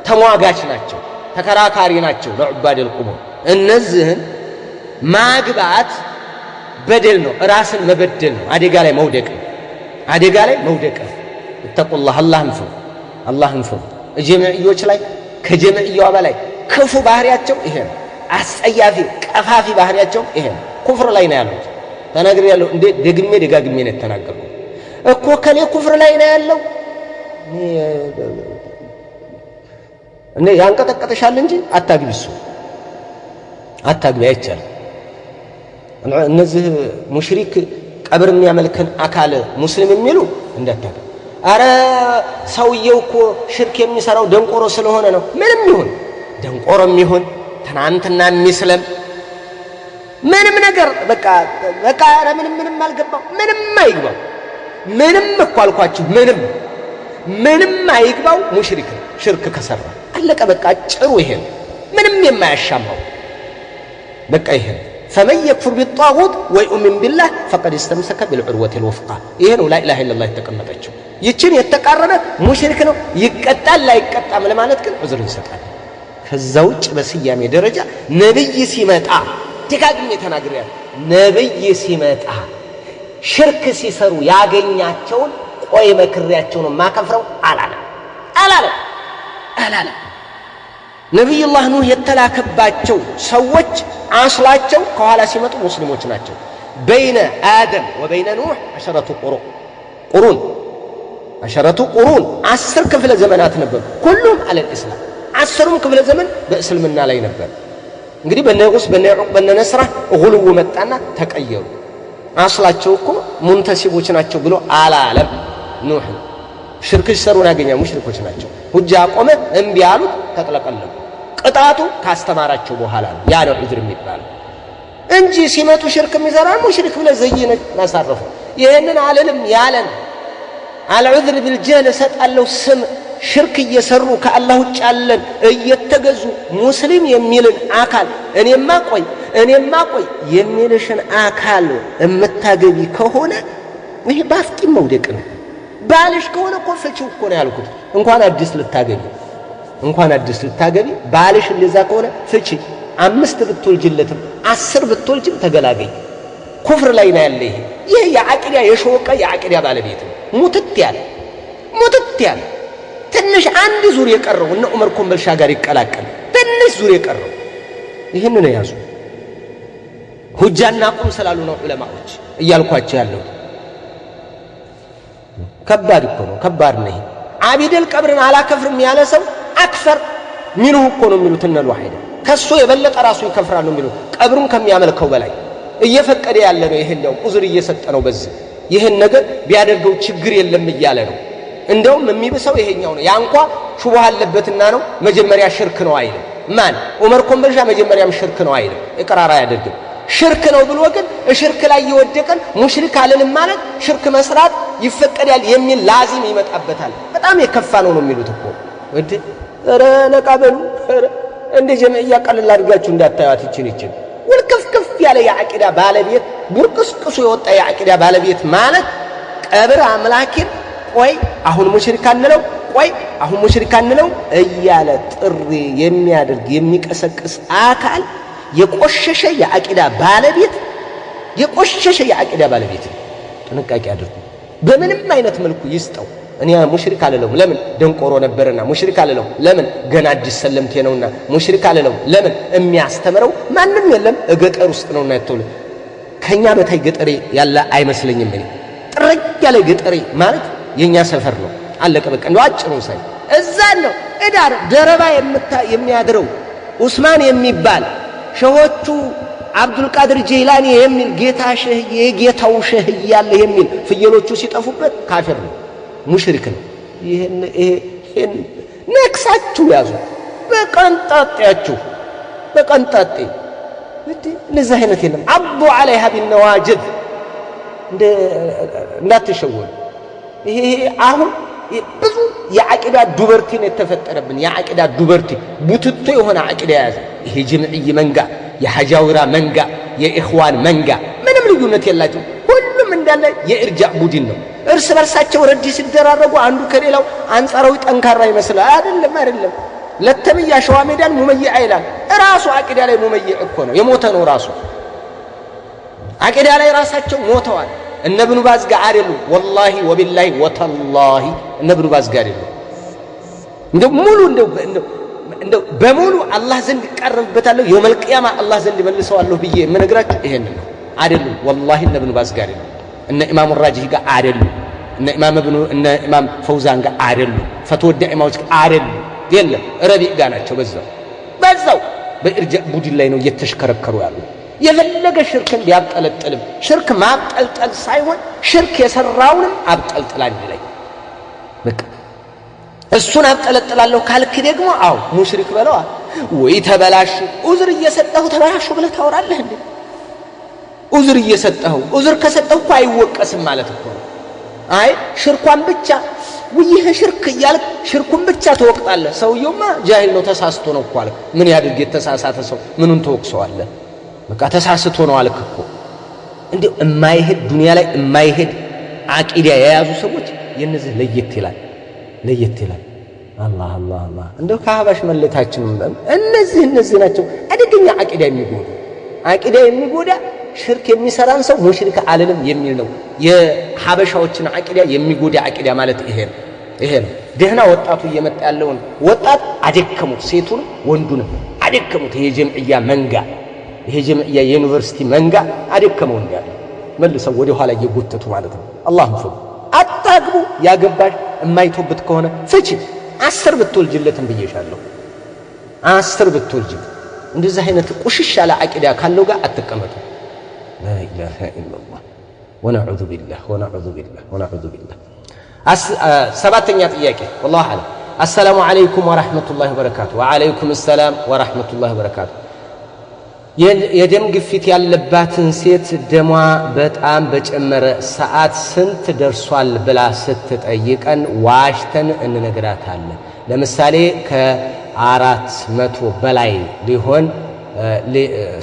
ተሟጋች ናቸው ተከራካሪ ናቸው ለዑባደል ቁቡር እነዚህን ማግባት በደል ነው ራስን መበደል ነው አደጋ ላይ መውደቅ እተቁላህ አላህን ፍሩ ጀምዕዮች ላይ ከጀምዕያዋ በላይ ክፉ ባህሪያቸው ይሄ ነው አስጸያፊ ቀፋፊ ባህሪያቸው ይሄ ነው ኩፍር ላይ ነው ያለው ተናግሬያለሁ እንዴ ደጋግሜ ነው ተናገርኩ እኮ ከኔ ኩፍር ላይ ነው ያለው እኔ ያንቀጠቀጠሻል እንጂ አታግቢ አይቻልም እነዚህ ሙሽሪክ ቀብር የሚያመልክን አካል ሙስሊም የሚሉ እንዳታገ አረ ሰውየው እኮ ሽርክ የሚሰራው ደንቆሮ ስለሆነ ነው ምንም ይሁን ደንቆሮም ይሁን ትናንትና የሚስለም ምንም ነገር በቃ አረ ምንም አልገባው ምንም አይግባው ምንም እኮ አልኳችሁ ምንም አይግባው ሙሽሪክ ነው ሽርክ ከሰራ አለቀ በቃ ጭሩ ይሄ ምንም የማያሻማው በቃ ይሄ فمن يكفر بالطاغوت ويؤمن بالله فقد استمسك بالعروة الوثقى ይሄ ነው لا اله الا الله ተቀመጠችው ይችን የተቃረነ ሙሽሪክ ነው ይቀጣል ላይ ይቀጣም ለማለት ግን ዑዝር ይሰጣል ከዛ ውጭ በስያሜ ደረጃ ነብይ ሲመጣ ደጋግሜ ተናግሬያለሁ ነብይ ሲመጣ ሽርክ ሲሰሩ ያገኛቸውን ቆይ መክሪያቸው ነው ማከፍረው አላለ ነብዩላህ ኑህ የተላከባቸው ሰዎች አስላቸው ከኋላ ሲመጡ ሙስሊሞች ናቸው በይነ አደም ወበይነ ኑህ 10 ቁሩን 10 ክፍለ ዘመናት ነበር ሁሉም አለ እስላም 10ም ክፍለ ዘመን በእስልምና ላይ ነበር እንግዲህ በነቁስ በነዑቅ በነነስራ ጉልው መጣና ተቀየሩ አስላቸው እኮ ሙንተሲቦች ናቸው ብሎ አላለም ኑህ ሽርክ ሲሰሩን ያገኛ ሙሽሪኮች ናቸው ሁጃ ቆመ እንቢ ያሉት ተጥለቀለቁ ቅጣቱ ካስተማራቸው በኋላ ነው ያ ነው ዑዝር የሚባለው እንጂ ሲመጡ ሽርክ የሚሰራ ሙሽሪክ ብለ ዘይነ ማሳረፉ ይሄንን አለልም ያለን አልዑዝር ቢልጀህል ሰጣለው ስም ሽርክ እየሰሩ ከአላህ ውጭ ያለን እየተገዙ ሙስሊም የሚልን አካል እኔማ ቆይ የሚልሽን አካል እምታገቢ ከሆነ ይሄ ባፍጢም መውደቅ ነው ባልሽ ከሆነ እኮ ፍቺው እኮ ነው ያልኩት እንኳን አዲስ ልታገቢ ባልሽ እንደዛ ከሆነ ፍቺ 5 ብትወልጅለትም 10 ብትወልጅም ተገላገኝ ኩፍር ላይ ነው ያለ ይሄ የአቂዳ የሾቀ የአቂዳ ባለቤት ነው ሙትት ያለ ትንሽ አንድ ዙር የቀረው እነ ዑመር ኮምበልሻ ጋር ይቀላቀል ትንሽ ዙር የቀረው ይሄን ነው ያዙ ሁጃና ቁም ስላሉ ነው ዑለማዎች እያልኳቸው ያለው ከባድ እኮ ነው ከባድ ነው አቢደል ቀብርን አላከፍርም ያለ ሰው አክፈር ምንሁ እኮ ነው የሚሉት እነ ልዋሂድ ከሱ የበለጠ ራሱ ይከፍራሉ የሚሉት ቀብሩን ከሚያመልከው በላይ እየፈቀደ ያለ ነው ይሄኛው ዑዝር እየሰጠ ነው በዚህ ይሄን ነገር ቢያደርገው ችግር የለም እያለ ነው እንደውም የሚብሰው ይሄኛው ነው ያንኳ ሹብሃ አለበትና ነው መጀመሪያ ሽርክ ነው አይልም ማን ዑመር ኮምበልሻ መጀመሪያም ሽርክ ነው አይልም ኢቅራራ ያደርግ ሽርክ ነው ብሎ ግን ሽርክ ላይ ይወደቀን ሙሽሪክ አለንም ማለት ሽርክ መስራት ይፈቀዳል የሚል ላዚም ይመጣበታል በጣም የከፋ ነው የሚሉት እኮ ወድ ረነቃበሉ እንደ ጀምዕያ ቀለል አድርጋችሁ እንዳታዩት ይችን ወልከፍከፍ ያለ የአቂዳ ባለቤት ቡርቅስቅሱ የወጣ የአቂዳ ባለቤት ማለት ቀብር አምላኪን ቆይ አሁን ሙሽሪክ አንለው እያለ ጥሪ የሚያደርግ የሚቀሰቅስ አካል የቆሸሸ የአቂዳ ባለቤት ጥንቃቄ አድርጉ በምንም አይነት መልኩ ይስጠው እኔ ሙሽሪክ አለለው ለምን ደንቆሮ ነበርና ሙሽሪክ አለለው ለምን ገና አዲስ ሰለምቴ ነውና ሙሽሪክ አለለው ለምን የሚያስተምረው ማንም የለም ገጠር ውስጥ ነውና ያተውል ከኛ በታይ ገጠሬ ያለ አይመስለኝም እኔ ጥርቅ ያለ ገጠሬ ማለት የኛ ሰፈር ነው አለቀ በቃ ነው አጭሩ ሳይ እዛ ነው እዳር ደረባ የሚያድረው ዑስማን የሚባል ሸሆቹ አብዱል ቃድር ጀይላኒ የሚል ጌታ ሸህ የጌታው ሸህ ያለ የሚል ፍየሎቹ ሲጠፉበት ካፊር ነው ሙሽሪክ ነው ይሄን ነክሳችሁ ያዙ በቀንጣጤ ለዛ አይነት የለም አቡ عليها بالنواجذ እንዳትሸወዱ ይሄ አሁን ብዙ የአቂዳ ዱበርቲን የተፈጠረብን የአቂዳ ዱበርቲ ቡትቶ የሆነ አቂዳ ያዘ ይሄ ጀምዕይ መንጋ የሐጃውራ መንጋ የኢኽዋን መንጋ ምንም ልዩነት የላቸው ሁሉም እንዳለ የኢርጃዕ ቡድን ነው እርስ በርሳቸው ረድ ሲደራረጉ አንዱ ከሌላው አንጻራዊ ጠንካራ ይመስላል። አይደለም ለተምያ ሸዋ ሜዳን ሙመይዓ ይላል። ራሱ አቂዳ ላይ ሙመይዕ እኮ ነው የሞተ ነው ራሱ አቂዳ ላይ ራሳቸው ሞተዋል። እነ ኢብኑ ባዝ ጋር አይደሉም ወላሂ ወቢላሂ ወተላሂ እነ ኢብኑ ባዝ ጋር አይደሉም። እንደው በሙሉ አላህ ዘንድ ይቀርብበታል የውመል ቂያማ አላህ ዘንድ መልሰዋለሁ ብዬ የምነግራችሁ ይሄንን ነው። አይደሉም ወላሂ እነ ኢብኑ ባዝ ጋር አይደሉም። እነ ኢማሙ ራጂህ ጋር አይደሉም። እነ ኢማም ፈውዛን ጋር አይደሉም። ፈትወ ዳኢማዎች ጋር አይደሉም። የለም ረቢዕ ጋር ናቸው። በዛው በኢርጃእ ቡድን ላይ ነው እየተሽከረከሩ ያሉ። የፈለገ ሽርክን ቢያብጠለጥልም ሽርክ ማብጠልጠል ሳይሆን ሽርክ የሰራውንም አብጠልጥል አንድ ላይ በቃ እሱን አብጠለጥላለሁ ካልክ ደግሞ አው ሙሽሪክ በለዋ ወይ ተበላሽ ዑዝር እየሰጠሁ ተበላሹ ብለህ ታወራለህ እንዴ? ዑዝር እየሰጠሁ ዑዝር ከሰጠሁ እኮ አይወቀስም ማለት እኮ ነው። አይ ሽርኳን ብቻ ወይህ ሽርክ እያልክ ሽርኩን ብቻ ተወቅጣለህ። ሰውየውማ ጃሂል ነው ተሳስቶ ነው እኮ አልክ። ምን ያድርግ የተሳሳተ ሰው ምኑን ተወቅሰዋለህ? በቃ ተሳስቶ ነው አልክ እኮ። እንደው የማይሄድ ዱንያ ላይ የማይሄድ አቂዳ የያዙ ሰዎች የነዚህ ለየት ይላል። አላህ እንደው ከአህባሽ መለታችን እነዚህ ናቸው አደገኛ አቂዳ የሚጎዳ ሽርክ የሚሰራን ሰው ሙሽሪክ አልልም የሚል ነው። የሐበሻዎችን አቂዳ የሚጎዳ አቂዳ ማለት ይሄ ነው። ደህና ወጣቱ እየመጣ ያለውን ወጣት አደከሙት፣ ሴቱን ወንዱን አደከሙት። ይሄ ጀምዕያ መንጋ ይሄ ጀምዕያ የዩኒቨርሲቲ መንጋ አደከመው እንዲያለ መልሰው ወደ ኋላ እየጎተቱ ማለት ነው። አላህም ፈው አታግቡ። ያገባሽ የማይቶበት ከሆነ ፍቺ 10 ብትወልጅለትም ብዬሻለሁ 10 ብትወልጅ እንደዚህ አይነት ቁሽሽ ያለ አቂዳ ካለው ጋር አትቀመጡ። لا إله إلا الله ونعوذ بالله. سبعتኛ ጥያቄ والله أعلم. السلام عليكم ورحمة الله وبركاته. وعليكم السلام ورحمة الله وبركاته. የደም ግፊት ያለባትን ሴት ደሟ በጣም በጨመረ ሰዓት ስንት ደርሷል ብላ ስትጠይቀን ዋሽተን እንነግራታለን። ለምሳሌ ከ400 በላይ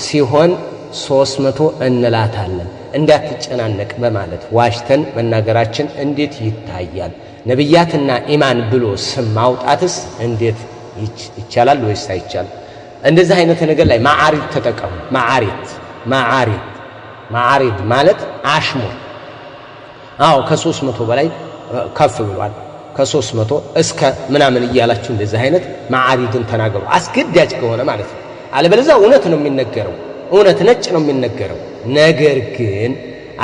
ሲሆን 300 እንላታለን። እንዳትጨናነቅ በማለት ዋሽተን መናገራችን እንዴት ይታያል? ነብያትና ኢማን ብሎ ስም ማውጣትስ እንዴት ይቻላል ወይስ አይቻልም? እንደዚህ አይነት ነገር ላይ ማዓሪድ ተጠቀሙ። ማዓሪድ ማለት አሽሙር። አዎ ከ300 በላይ ከፍ ብሏል። ከ300 እስከ ምናምን እያላችሁ እንደዚህ አይነት ማዓሪድን ተናገሩ። አስገዳጅ ከሆነ ማለት ነው። አለበለዚያ እውነት ነው የሚነገረው፣ እውነት ነጭ ነው የሚነገረው። ነገር ግን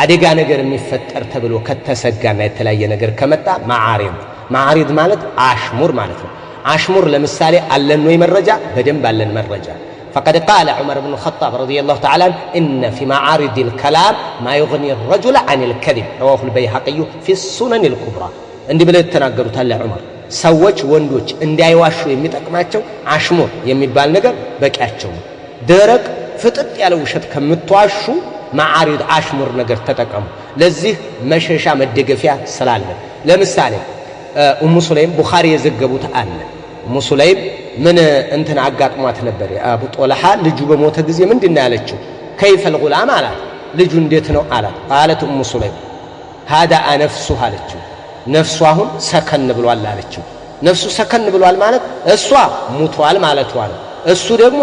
አደጋ ነገር የሚፈጠር ተብሎ ከተሰጋና የተለያየ ነገር ከመጣ ማዓሪድ ማለት አሽሙር ማለት ነው። አሽሙር ለምሳሌ አለን ወይ መረጃ? በደንብ አለን መረጃ። فقد قال عمر بن الخطاب رضي الله تعالى إن في معارض الكلام ما يغني الرجل عن الكذب رواه البيهقي في السنن الكبرى. እንዲህ ብለው የተናገሩት አለ ዑመር። ሰዎች ወንዶች እንዳይዋሹ የሚጠቅማቸው አሽሙር የሚባል ነገር በቂያቸው ነው። ደረቅ ፍጥጥ ያለ ውሸት ከምትዋሹ ማዓሪድ አሽሙር ነገር ተጠቀሙ። ለዚህ መሸሻ መደገፊያ ስላለ ለምሳሌ ኡሙ ሱለይም ቡኻሪ የዘገቡት አለ። ኡሙ ሱለይም ምን እንትን አጋጥሟት ነበር። አቡ ጦልሃ ልጁ በሞተ ጊዜ ምንድነው ያለችው? ከይፈል ጉላም አላት። ልጁ እንዴት ነው አላት። ቃለት ኡሙ ሱለይም ሃዳ ነፍሱህ አለችው። ነፍሱ አሁን ሰከን ብሏል አለችው። ነፍሱ ሰከን ብሏል ማለት እሷ ሙቷል ማለቷ ነው። እሱ ደግሞ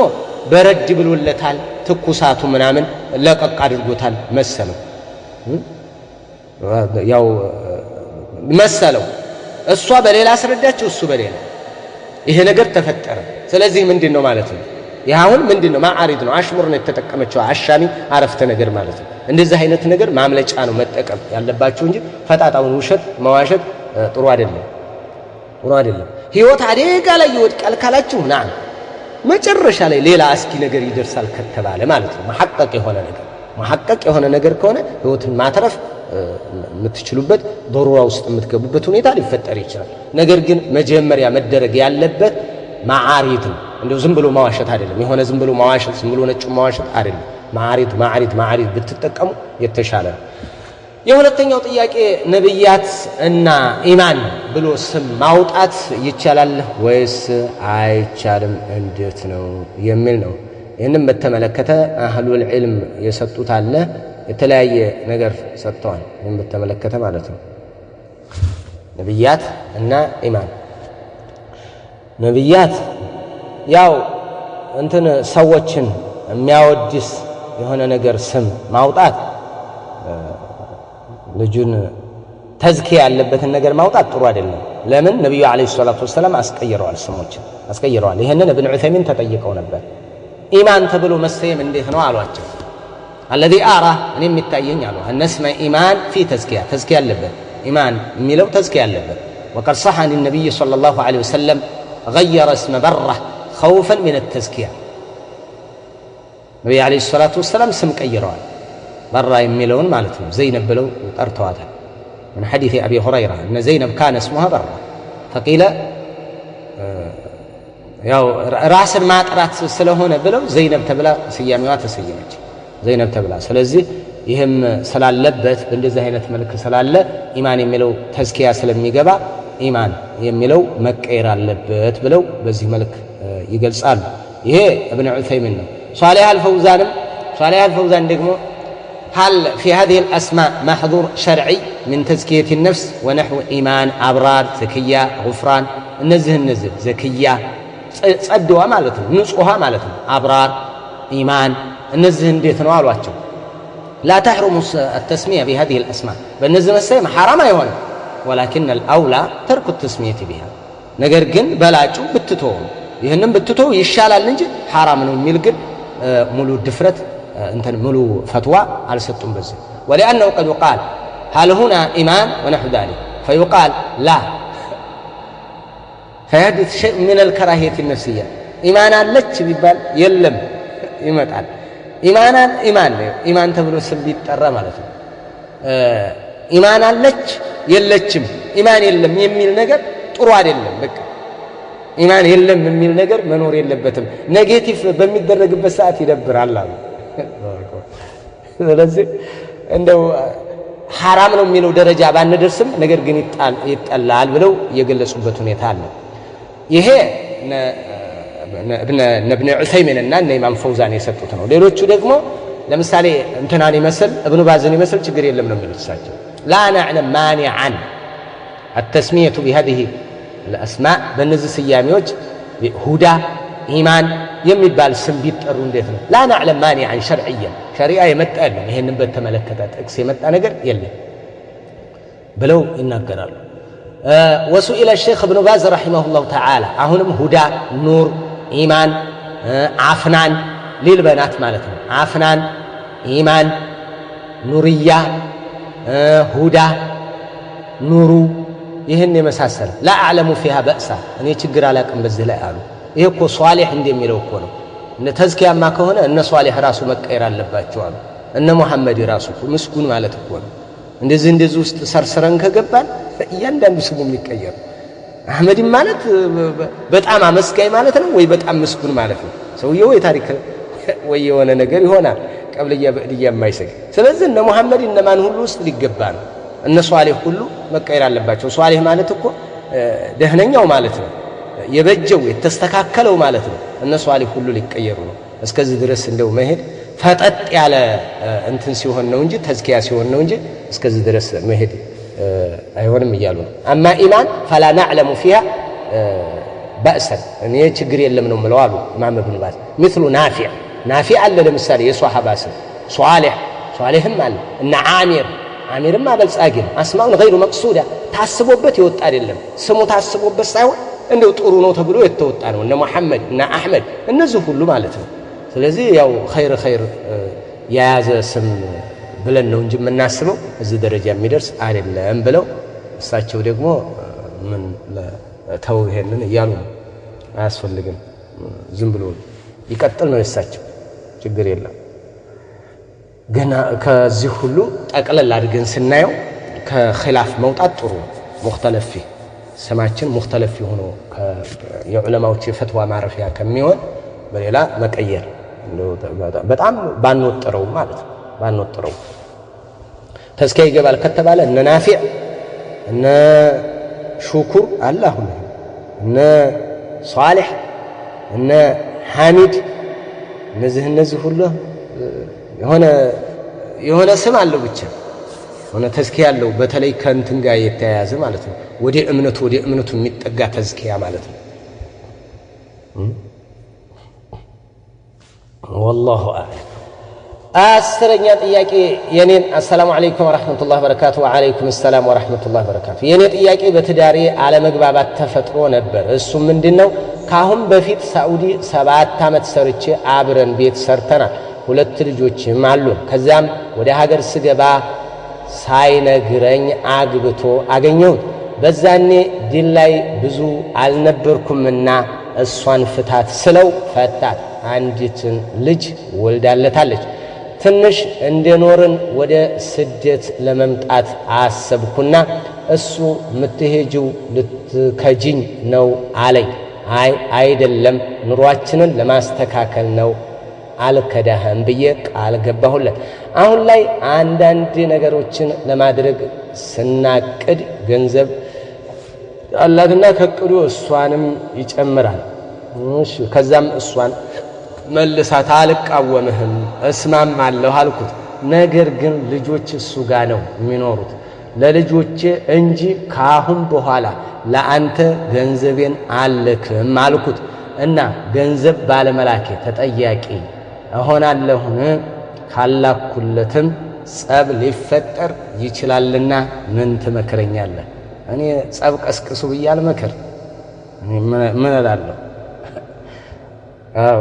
በረድ ብሎለታል፣ ትኩሳቱ ምናምን ለቀቅ አድርጎታል መሰለው። እሷ በሌላ አስረዳችው፣ እሱ በሌላ። ይሄ ነገር ተፈጠረ። ስለዚህ ምንድነው ማለት ነው? ይሄ አሁን ምንድነው? ማዓሪድ ነው፣ አሽሙር ነው የተጠቀመችው። አሻሚ አረፍተ ነገር ማለት ነው። እንደዚህ አይነት ነገር ማምለጫ ነው መጠቀም ያለባችሁ እንጂ ፈጣጣውን ውሸት መዋሸት ጥሩ አይደለም። ህይወት አደጋ ላይ ይወድቃል ካላችሁ ና መጨረሻ ላይ ሌላ አስኪ ነገር ይደርሳል ከተባለ ማለት ነው። መሐቀቅ የሆነ ነገር ከሆነ ህይወትን ማትረፍ የምትችሉበት ضرورة ውስጥ የምትገቡበት ሁኔታ ሊፈጠር ይችላል። ነገር ግን መጀመሪያ መደረግ ያለበት ማዓሪድ ነው። እንደው ዝም ብሎ ማዋሸት አይደለም። የሆነ ዝም ብሎ ማዋሸት ዝም ብሎ ነጭ ማዋሸት አይደለም። ማዓሪድ ብትጠቀሙ የተሻለ ነው። የሁለተኛው ጥያቄ ነብያት እና ኢማን ብሎ ስም ማውጣት ይቻላል ወይስ አይቻልም እንዴት ነው የሚል ነው። ይህንም በተመለከተ አህሉል ዒልም የሰጡት አለ፣ የተለያየ ነገር ሰጥተዋል። ይህን በተመለከተ ማለት ነው። ነብያት እና ኢማን ነብያት ያው እንትን ሰዎችን የሚያወድስ የሆነ ነገር ስም ማውጣት ልጁን ተዝኪያ ያለበትን ነገር ማውጣት ጥሩ አይደለም። ለምን ነብዩ አለይሂ ሰላቱ ወሰለም አስቀይረዋል፣ ስሞችን አስቀይረዋል። ይሄንን ኢብኑ ዑሰይሚን ተጠይቀው ነበር። ኢማን ተብሎ መሰየም እንዴት ነው አሏቸው። الذي أرى እኔ የሚታየኝ አሉ أن اسم إيمان في تزكية تزكية አለበት ኢማን የሚለው ተዝኪያ አለበት። وقد صح عن النبي صلى الله عليه وسلم غير اسم بره خوفا من التزكية ነብዩ አለይሂ ሰላቱ ወሰለም ስም ቀይረዋል። በራ የሚለውን ማለት ነው ዘይነብ ብለው ጠርተዋታል። من حديث أبي هريرة أن زينب كان اسمها برة فقيل ያው ራስን ማጥራት ስለሆነ ብለው ዘይነብ ተብላ ስያሜዋ ተሰየመች። ዘይነብ ተብላ ስለዚህ ይህም ስላለበት በእንደዚህ አይነት መልክ ስላለ ኢማን የሚለው ተዝኪያ ስለሚገባ ኢማን የሚለው መቀየር አለበት ብለው በዚህ መልክ ይገልጻሉ። ይሄ ኢብኑ ዑሰይሚን ነው። ሷሊህ አልፈውዛን ደግሞ هل في هذه الأسماء محظور شرعي من تزكية النفس ونحو إيمان أبرار زكية غفران النزه زكية صدوا مالتهم نصها مالتهم أبرار إيمان النزه انديت نوالواتهم لا تحرم التسمية بهذه الأسماء بالنزه السيم حرام يهون ولكن الأولى ترك التسمية بها نقرقن بلاجو بتتوه يهنم بتتوه يشالال نجي حرام الملقن ملو الدفرت انتن ملو فتوى على ستم بزي ولأنه قد يقال هل هنا إيمان ونحو ذلك فيقال لا فيحدث شيء من الكراهية النفسية إيمانا لك بيبال يلم يمتعل إيمان تبلو سبيت الرمالة إيمانا لك يلتشم إيمان يلم يميل نقر طرواد يلم بك إيمان يلم يميل نقر منور يلبتم نيجاتيف بميدرج بساعات يدبر الله ስለዚህ እንደው حرام ነው የሚለው ደረጃ ባንደርስም ነገር ግን ይጣላል ብለው የገለጹበት ሁኔታ አለ። ይሄ ኢብኑ ዑሰይሚን እና ኢማም ፈውዛን የሰጡት ነው። ሌሎቹ ደግሞ ለምሳሌ እንትናን ይመስል ኢብኑ ባዝን ይመስል ችግር የለም ነው የሚሉት እሳቸው። لا نعلم مانعا التسمية بهذه الأسماء በእነዚህ ስያሜዎች ሁዳ ኢማን የሚባል ስም ቢጠሩ እንዴት ነው? لا نعلم مانعا شرعيا ሸሪዓ የመጣ የለም ይሄንን በተመለከተ ጥቅስ የመጣ ነገር የለም ብለው ይናገራሉ። وسئل الشيخ ابن باز رحمه الله تعالى አሁንም ሁዳ ኑር ኢማን አፍናን ሊልበናት ማለት ነው። አፍናን ኢማን ኑርያ ሁዳ ኑሩ ይህን የመሳሰለ لا أعلم فيها بأسا እኔ ችግር አላቅም በዚህ ላይ አሉ። ይሄ እኮ ሷሊህ እንደሚለው እኮ ነው። እነ ተዝኪያማ ከሆነ እነ ሷሊህ ራሱ መቀየር አለባቸው አሉ። እነ ሙሐመድ ራሱ ምስጉን ማለት እኮ ነው። እንደዚህ ውስጥ ሰርሰረን ከገባን እያንዳንዱ ስሙ የሚቀየር አህመድ ማለት በጣም አመስጋኝ ማለት ነው ወይ በጣም ምስጉን ማለት ነው። ሰውየው የታሪክ ወይ የሆነ ነገር ይሆናል ቀብልያ በእድያ የማይሰግ ስለዚህ እነ ሙሐመድ እነማን ሁሉ ውስጥ ሊገባ ነው። እነ ሷሊህ ሁሉ መቀየር አለባቸው። ሷሊህ ማለት እኮ ደህነኛው ማለት ነው። የበጀው የተስተካከለው ማለት ነው። እነ ሷሊህ ሁሉ ሊቀየሩ ነው። እስከዚህ ድረስ እንደው መሄድ ፈጠጥ ያለ እንትን ሲሆን ነው እንጂ ተዝኪያ ሲሆን ነው እንጂ እስከዚህ ድረስ መሄድ አይሆንም እያሉ ነው። አማ ኢማን فلا نعلم فيها بأسا እኔ ችግር የለም ነው የምለው አሉ ኢማም ኢብኑ ባዝ። مثل ናፊዕ አለ ለምሳሌ የሷሐባ ስም ሷሊህም አለ እና ዓሚርም አበልጻጊ ነው። አስማኡን غير مقصودة ታስቦበት ይወጣ አይደለም። ስሙ ታስቦበት ሳይሆን እንደው ጥሩ ነው ተብሎ የተወጣ ነው። እነ መሐመድ እና አህመድ እነዚህ ሁሉ ማለት ነው። ስለዚህ ያው ኸይር የያዘ ስም ብለን ነው እንጂ የምናስበው እዚህ ደረጃ የሚደርስ አይደለም ብለው እሳቸው ደግሞ ምን ተው ይሄንን እያሉ ነው። አያስፈልግም ዝም ብሎ ይቀጥል ነው የእሳቸው ችግር የለም። ገና ከዚህ ሁሉ ጠቅለል አድርገን ስናየው ከኺላፍ መውጣት ጥሩ ሙኽተለፊ ስማችን ሙኽተለፊ ሆኖ የዑለማዎች የፈትዋ ማረፊያ ከሚሆን በሌላ መቀየር በጣም ባንወጥረው ማለት ነው። ባንወጥረው ተዝኪያ ይገባል ከተባለ እነ ናፊዕ እነ ሹኩር አላሁ እነ ሷሊህ እነ ሐሚድ እነዚህ ሁሉ የሆነ ስም አለው ብቻ ሆነ ተዝኪያ ያለው በተለይ ከእንትን ጋር የተያያዘ ማለት ነው። ወደ እምነቱ የሚጠጋ ተዝኪያ ማለት ነው። ወላሁ አዕለም። አስረኛ ጥያቄ የኔን አሰላሙ አለይኩም ወራህመቱላሂ ወበረካቱ። ወአለይኩም ሰላም ወራህመቱላሂ ወበረካቱ። የኔ ጥያቄ በትዳሬ አለመግባባት ተፈጥሮ ነበር። እሱ ምንድነው? ካሁን በፊት ሳዑዲ 7 ዓመት ሰርቼ አብረን ቤት ሰርተናል። 2 ልጆችም አሉን። ከዛም ወደ ሀገር ስገባ ሳይነግረኝ አግብቶ አገኘሁት። በዛኔ ዲን ላይ ብዙ አልነበርኩምና እሷን ፍታት ስለው ፈታት። አንዲትን ልጅ ወልዳለታለች። ትንሽ እንደኖርን ወደ ስደት ለመምጣት አሰብኩና እሱ ምትሄጂው ልትከጂኝ ነው አለኝ። አይደለም ኑሯችንን ለማስተካከል ነው አልከዳህም ብዬ ቃል ገባሁለት። አሁን ላይ አንዳንድ ነገሮችን ለማድረግ ስናቅድ ገንዘብ አላትና ከቅዱ እሷንም ይጨምራል። እሺ ከዛም እሷን መልሳት አልቃወምህም እስማማለሁ አልኩት። ነገር ግን ልጆች እሱ ጋር ነው የሚኖሩት ለልጆቼ እንጂ ካሁን በኋላ ለአንተ ገንዘቤን አልክም አልኩት እና ገንዘብ ባለመላኬ ተጠያቂ እሆናለሁን? ካላኩለትም ጸብ ሊፈጠር ይችላልና ምን ትመክረኛለህ? እኔ ጸብ ቀስቅሱ ብዬ አልመክር። ምን እላለሁ? አዎ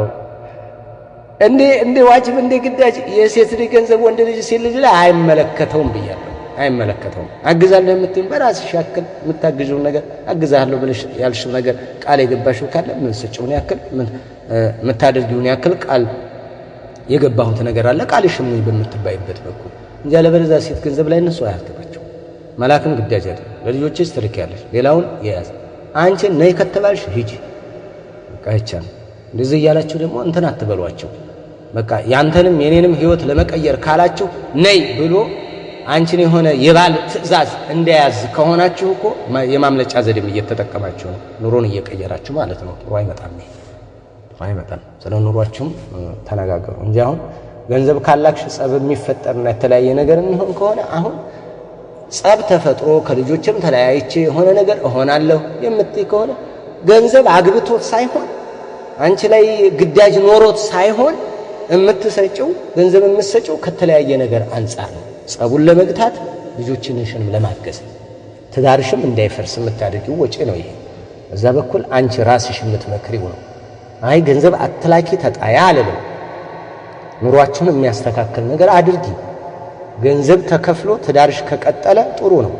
እንዴ ዋጅብ እንዴ ግዳጅ የሴት ልጅ ገንዘብ ወንድ ልጅ ሴት ልጅ ላይ አይመለከተውም ብያለሁ። አይመለከተውም። አግዛለሁ የምትይም በራስሽ ያክል የምታግዥው ነገር አግዛለሁ ብለሽ ያልሽው ነገር ቃል የገባሽው ካለ ምን ስጭውን ያክል ምን የምታደርጊውን ያክል ቃል የገባሁት ነገር አለ ቃልሽም ነው በምትባይበት በኩል እንጂ አለበለዚያ ሴት ገንዘብ ላይ እነሱ አያገባቸው። መላክም ግዳጅ አይደል። ለልጆችሽ ትልኪያለሽ፣ ሌላውን የያዝ አንቺ ነይ ከተባልሽ ሂጂ በቃ ይቻላል። እንደዚህ እያላችሁ ደግሞ እንትን አትበሏቸው። በቃ ያንተንም የኔንም ህይወት ለመቀየር ካላችሁ ነይ ብሎ አንቺን የሆነ የባል ትዕዛዝ እንደያዝ ከሆናችሁ እኮ የማምለጫ ዘዴም እየተጠቀማችሁ ነው። ኑሮን እየቀየራችሁ ማለት ነው። ጥሩ አይመጣም። አይመጣም። ስለ ኑሯችሁም ተነጋገሩ እንጂ አሁን ገንዘብ ካላክሽ ጸብ የሚፈጠርና የተለያየ ነገር የሚሆን ከሆነ አሁን ጸብ ተፈጥሮ ከልጆችም ተለያይቼ የሆነ ነገር እሆናለሁ የምትይ ከሆነ ገንዘብ አግብቶት ሳይሆን አንቺ ላይ ግዳጅ ኖሮት ሳይሆን የምትሰጪው ገንዘብ የምትሰጪው ከተለያየ ነገር አንጻር ነው። ጸቡን ለመግታት ልጆችንሽንም ለማገዝ ትዳርሽም እንዳይፈርስ የምታደርጊው ወጪ ነው ይሄ። እዛ በኩል አንቺ ራስሽ የምትመክሪው ነው። አይ ገንዘብ አትላኪ ተጣያ አለለም። ኑሯችሁን የሚያስተካክል ነገር አድርጊ። ገንዘብ ተከፍሎ ትዳርሽ ከቀጠለ ጥሩ ነው።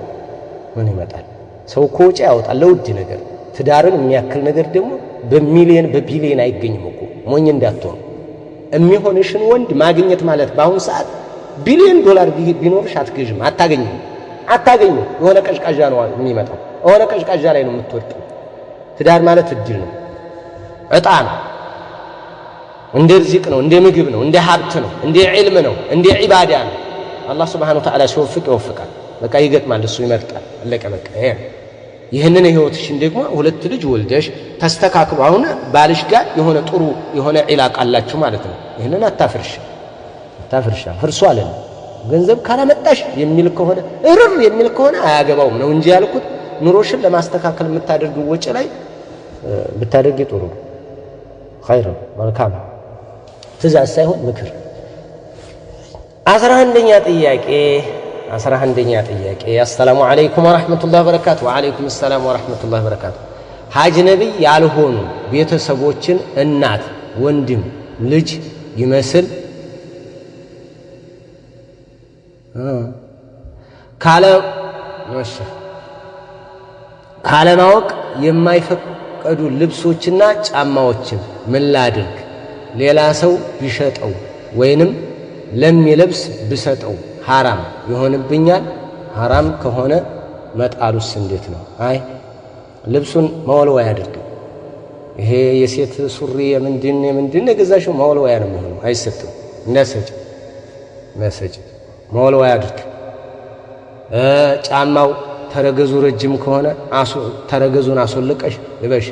ምን ይመጣል? ሰው እኮ ወጪ ያወጣል ለውድ ነገር። ትዳርን የሚያክል ነገር ደግሞ በሚሊየን በቢሊየን አይገኝም እኮ። ሞኝ እንዳትሆኑ። የሚሆንሽን ወንድ ማግኘት ማለት በአሁን ሰዓት ቢሊየን ዶላር ቢኖርሽ አትገዥም፣ አታገኝም። የሆነ ቀዥቃዣ ነው የሚመጣው። የሆነ ቀዥቃዣ ላይ ነው የምትወድቀው። ትዳር ማለት እድል ነው፣ ዕጣ ነው፣ እንደ ርዚቅ ነው፣ እንደ ምግብ ነው፣ እንደ ሀብት ነው፣ እንደ ዒልም ነው፣ እንደ ዒባዳ ነው። አላህ ሱብሓነሁ ወተዓላ ሲወፍቅ ይወፍቃል። በቃ ይገጥማል፣ እሱ ይመርጣል። አለቀ በቃ። ይህንን ህይወትሽን ደግሞ 2 ልጅ ወልደሽ ተስተካክሉ። አሁን ባልሽ ጋር የሆነ ጥሩ የሆነ ዒላቃ አላችሁ ማለት ነው። ይህንን አታፍርሽ ፍርሱ አለ። ገንዘብ ካላመጣሽ የሚል ከሆነ እርር የሚል ከሆነ አያገባውም ነው እንጂ ያልኩት ኑሮሽን ለማስተካከል የምታደርጊው ወጪ ላይ ብታደርጊ ጥሩ ነው። ኸይር መልካም ትእዛዝ ሳይሆን ምክር። 11ኛ ጥያቄ አሰላሙ አለይኩም ወራህመቱላሂ ወበረካቱ። ወአለይኩም ሰላም ወራህመቱላሂ ወበረካቱ። አጅነቢ ያልሆኑ ቤተሰቦችን እናት፣ ወንድም፣ ልጅ ይመስል ካለማወቅ የማይፈቀዱ ልብሶችና ጫማዎችን ምን ላድርግ? ሌላ ሰው ቢሸጠው ወይንም ለሚለብስ ብሰጠው ሐራም ይሆንብኛል? ሐራም ከሆነ መጣሉስ እንዴት ነው? አይ ልብሱን መወልወያ ያድርግ። ይሄ የሴት ሱሪ የምንድን የገዛሽው መወልወያ ነው የሚሆነው። አይሰጥም። እንዳሰጭ መወልወያ ያድርግ። ጫማው ተረገዙ ረጅም ከሆነ ተረገዙን አስወልቀሽ ልበሽ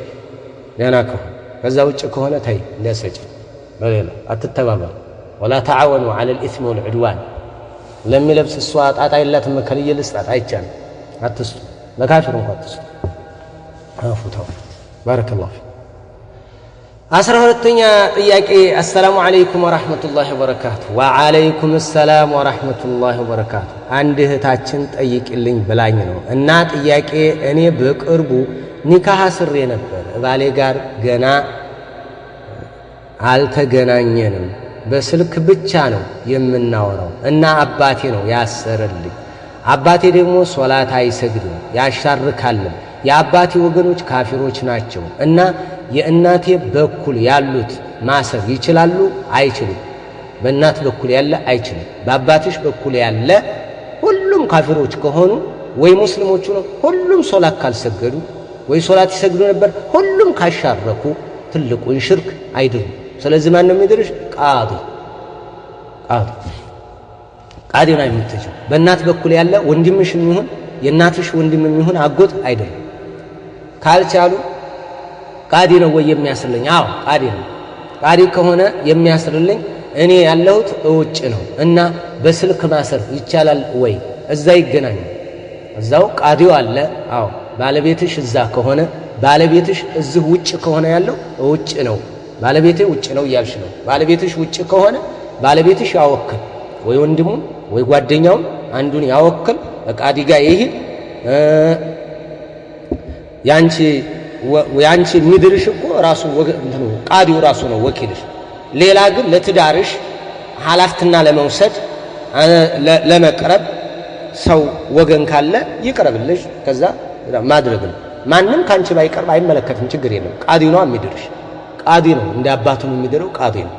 ደህና ከሆነ። ከዛ ውጭ ከሆነ ተይ እንዳሰጭ። በሌላ አትተባበሩ። ወላ ተዓወኑ ዐለል ኢስሚ ወልዑድዋን። ለሚለብስ እሷ ጣጣ የላትም ከልየ ልስጣት አይቻልም። አትስጡ፣ ለካፊር እንኳን አትስጡ። አፉታው ባረከላሁ ፊክ። 12ኛ ጥያቄ አሰላሙ አለይኩም ወራህመቱላሂ ወበረካቱ። ወአለይኩም ሰላም ወራህመቱላሂ ወበረካቱ። አንድ እህታችን ጠይቅልኝ ብላኝ ነው እና ጥያቄ እኔ በቅርቡ ኒካህ አስሬ ነበር። ባሌ ጋር ገና አልተገናኘንም። በስልክ ብቻ ነው የምናወራው እና አባቴ ነው ያሰረልኝ። አባቴ ደግሞ ሶላት አይሰግድም ያሻርካልም። የአባቴ ወገኖች ካፊሮች ናቸው እና የእናቴ በኩል ያሉት ማሰር ይችላሉ አይችሉም? በእናት በኩል ያለ አይችልም። በአባትሽ በኩል ያለ ሁሉም ካፊሮች ከሆኑ ወይ ሙስሊሞቹ ነው ሁሉም ሶላት ካልሰገዱ ወይ ሶላት ይሰግዱ ነበር ሁሉም ካሻረኩ ትልቁን ሽርክ አይድሩም። ስለዚህ ማን ነው የሚድርሽ? ቃዲ ነው የምትችው። በእናት በኩል ያለ ወንድምሽ የሚሆን የእናትሽ ወንድም የሚሆን አጎት አይደለም። ካልቻሉ ቃዲ ነው ወይ የሚያስርልኝ? አዎ ቃዲ ነው። ቃዲ ከሆነ የሚያስርልኝ እኔ ያለሁት እውጭ ነው እና በስልክ ማሰር ይቻላል ወይ? እዛ ይገናኙ። እዛው ቃዲው አለ። አዎ ባለቤትሽ እዛ ከሆነ ባለቤትሽ እዚህ ውጭ ከሆነ ያለው ውጭ ነው። ባለቤቴ ውጭ ነው እያልሽ ነው። ባለቤትሽ ውጭ ከሆነ ባለቤትሽ ያወክል ወይ ወንድሙን ወይ ጓደኛውን አንዱን ያወክል ቃዲ ጋር ይሄድ። ያንቺ ምድርሽ እኮ ራሱ እንትኑ ቃዲው ራሱ ነው ወኪልሽ። ሌላ ግን ለትዳርሽ ሐላፍትና ለመውሰድ ለመቅረብ ሰው ወገን ካለ ይቅረብልሽ። ከዛ ማድረግ ነው። ማንም ካንቺ ባይቀርብ አይመለከትም፣ ችግር የለም። ቃዲው ነው የሚድርሽ። ቃዲ ነው እንደ አባቱ የሚድረው ቃዲ ነው።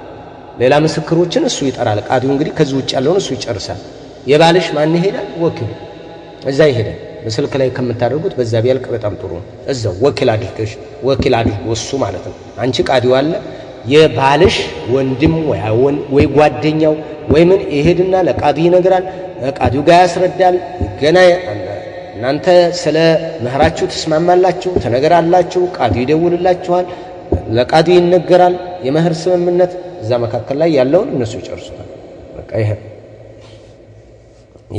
ሌላ ምስክሮችን እሱ ይጠራል። ቃዲው እንግዲህ ከዚህ ውጭ ያለውን እሱ ይጨርሳል። የባልሽ ማን ይሄዳል? ወኪል እዛ ይሄዳል። በስልክ ላይ ከምታደርጉት በዛ ቢያልቅ በጣም ጥሩ ነው። እዛው ወኪል አድርገሽ ወኪል አድርጎ እሱ ማለት ነው። አንቺ ቃዲው አለ የባልሽ ወንድም ወይ ጓደኛው ወይ ምን ይሄድና ለቃዲ ይነግራል። ቃዲው ጋር ያስረዳል። ገና እናንተ ስለ መህራችሁ ትስማማላችሁ፣ ትነግራላችሁ። ቃዲው ይደውልላችኋል፣ ለቃዲው ይነገራል የመህር ስምምነት። እዛ መካከል ላይ ያለውን እነሱ ይጨርሱታል። በቃ ይሄ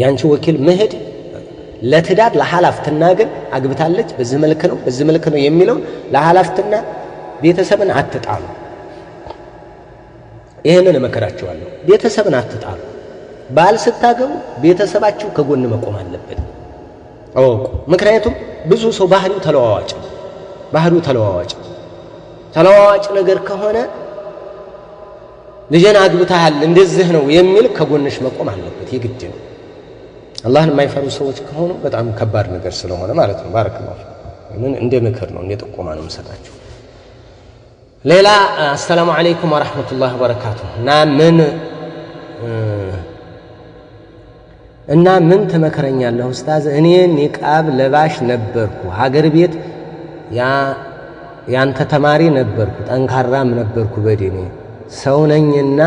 ያንቺ ወኪል መሄድ ለትዳር ለሐላፍትና ግን አግብታለች በዚህ መልክ ነው በዚህ መልክ ነው የሚለው ለሐላፍትና ቤተሰብን አትጣሉ። ይሄንን እመከራችኋለሁ። ቤተሰብን አትጣሉ። ባል ስታገቡ ቤተሰባችሁ ከጎን መቆም አለበት። አውቁ። ምክንያቱም ብዙ ሰው ባህሪው ተለዋዋጭ ነገር ከሆነ ልጅን አግብታሃል እንደዚህ ነው የሚል ከጎንሽ መቆም አለበት። የግድ ነው። አላህን የማይፈሩ ሰዎች ከሆኑ በጣም ከባድ ነገር ስለሆነ ማለት ነው። ባረከላሁ ምን እንደ ምክር ነው እንደ ጥቆማ ነው የምሰጣችሁ። ሌላ አሰላሙ አለይኩም ወራህመቱላሂ ወበረካቱ። እና ምን ትመክረኛለህ ኡስታዝ? እኔ ኒቃብ ለባሽ ነበርኩ፣ ሀገር ቤት ያንተ ተማሪ ነበርኩ፣ ጠንካራም ነበርኩ በዲኔ። ሰው ነኝና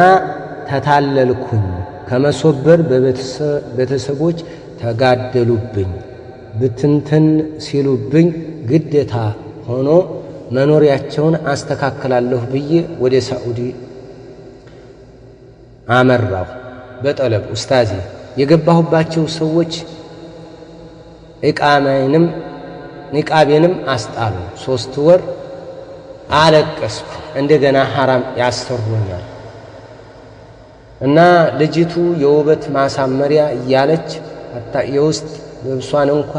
ተታለልኩኝ። ከመሶበር ቤተሰቦች ተጋደሉብኝ፣ ብትንትን ሲሉብኝ ግዴታ ሆኖ መኖሪያቸውን አስተካክላለሁ ብዬ ወደ ሳዑዲ አመራሁ በጠለብ። ኡስታዚ የገባሁባቸው ሰዎች ኒቃቤንም አስጣሉ። 3 ወር አለቀስኩ። እንደገና ሐራም ያሰሩኛል እና ልጅቱ የውበት ማሳመሪያ እያለች የውስጥ ልብሷን እንኳ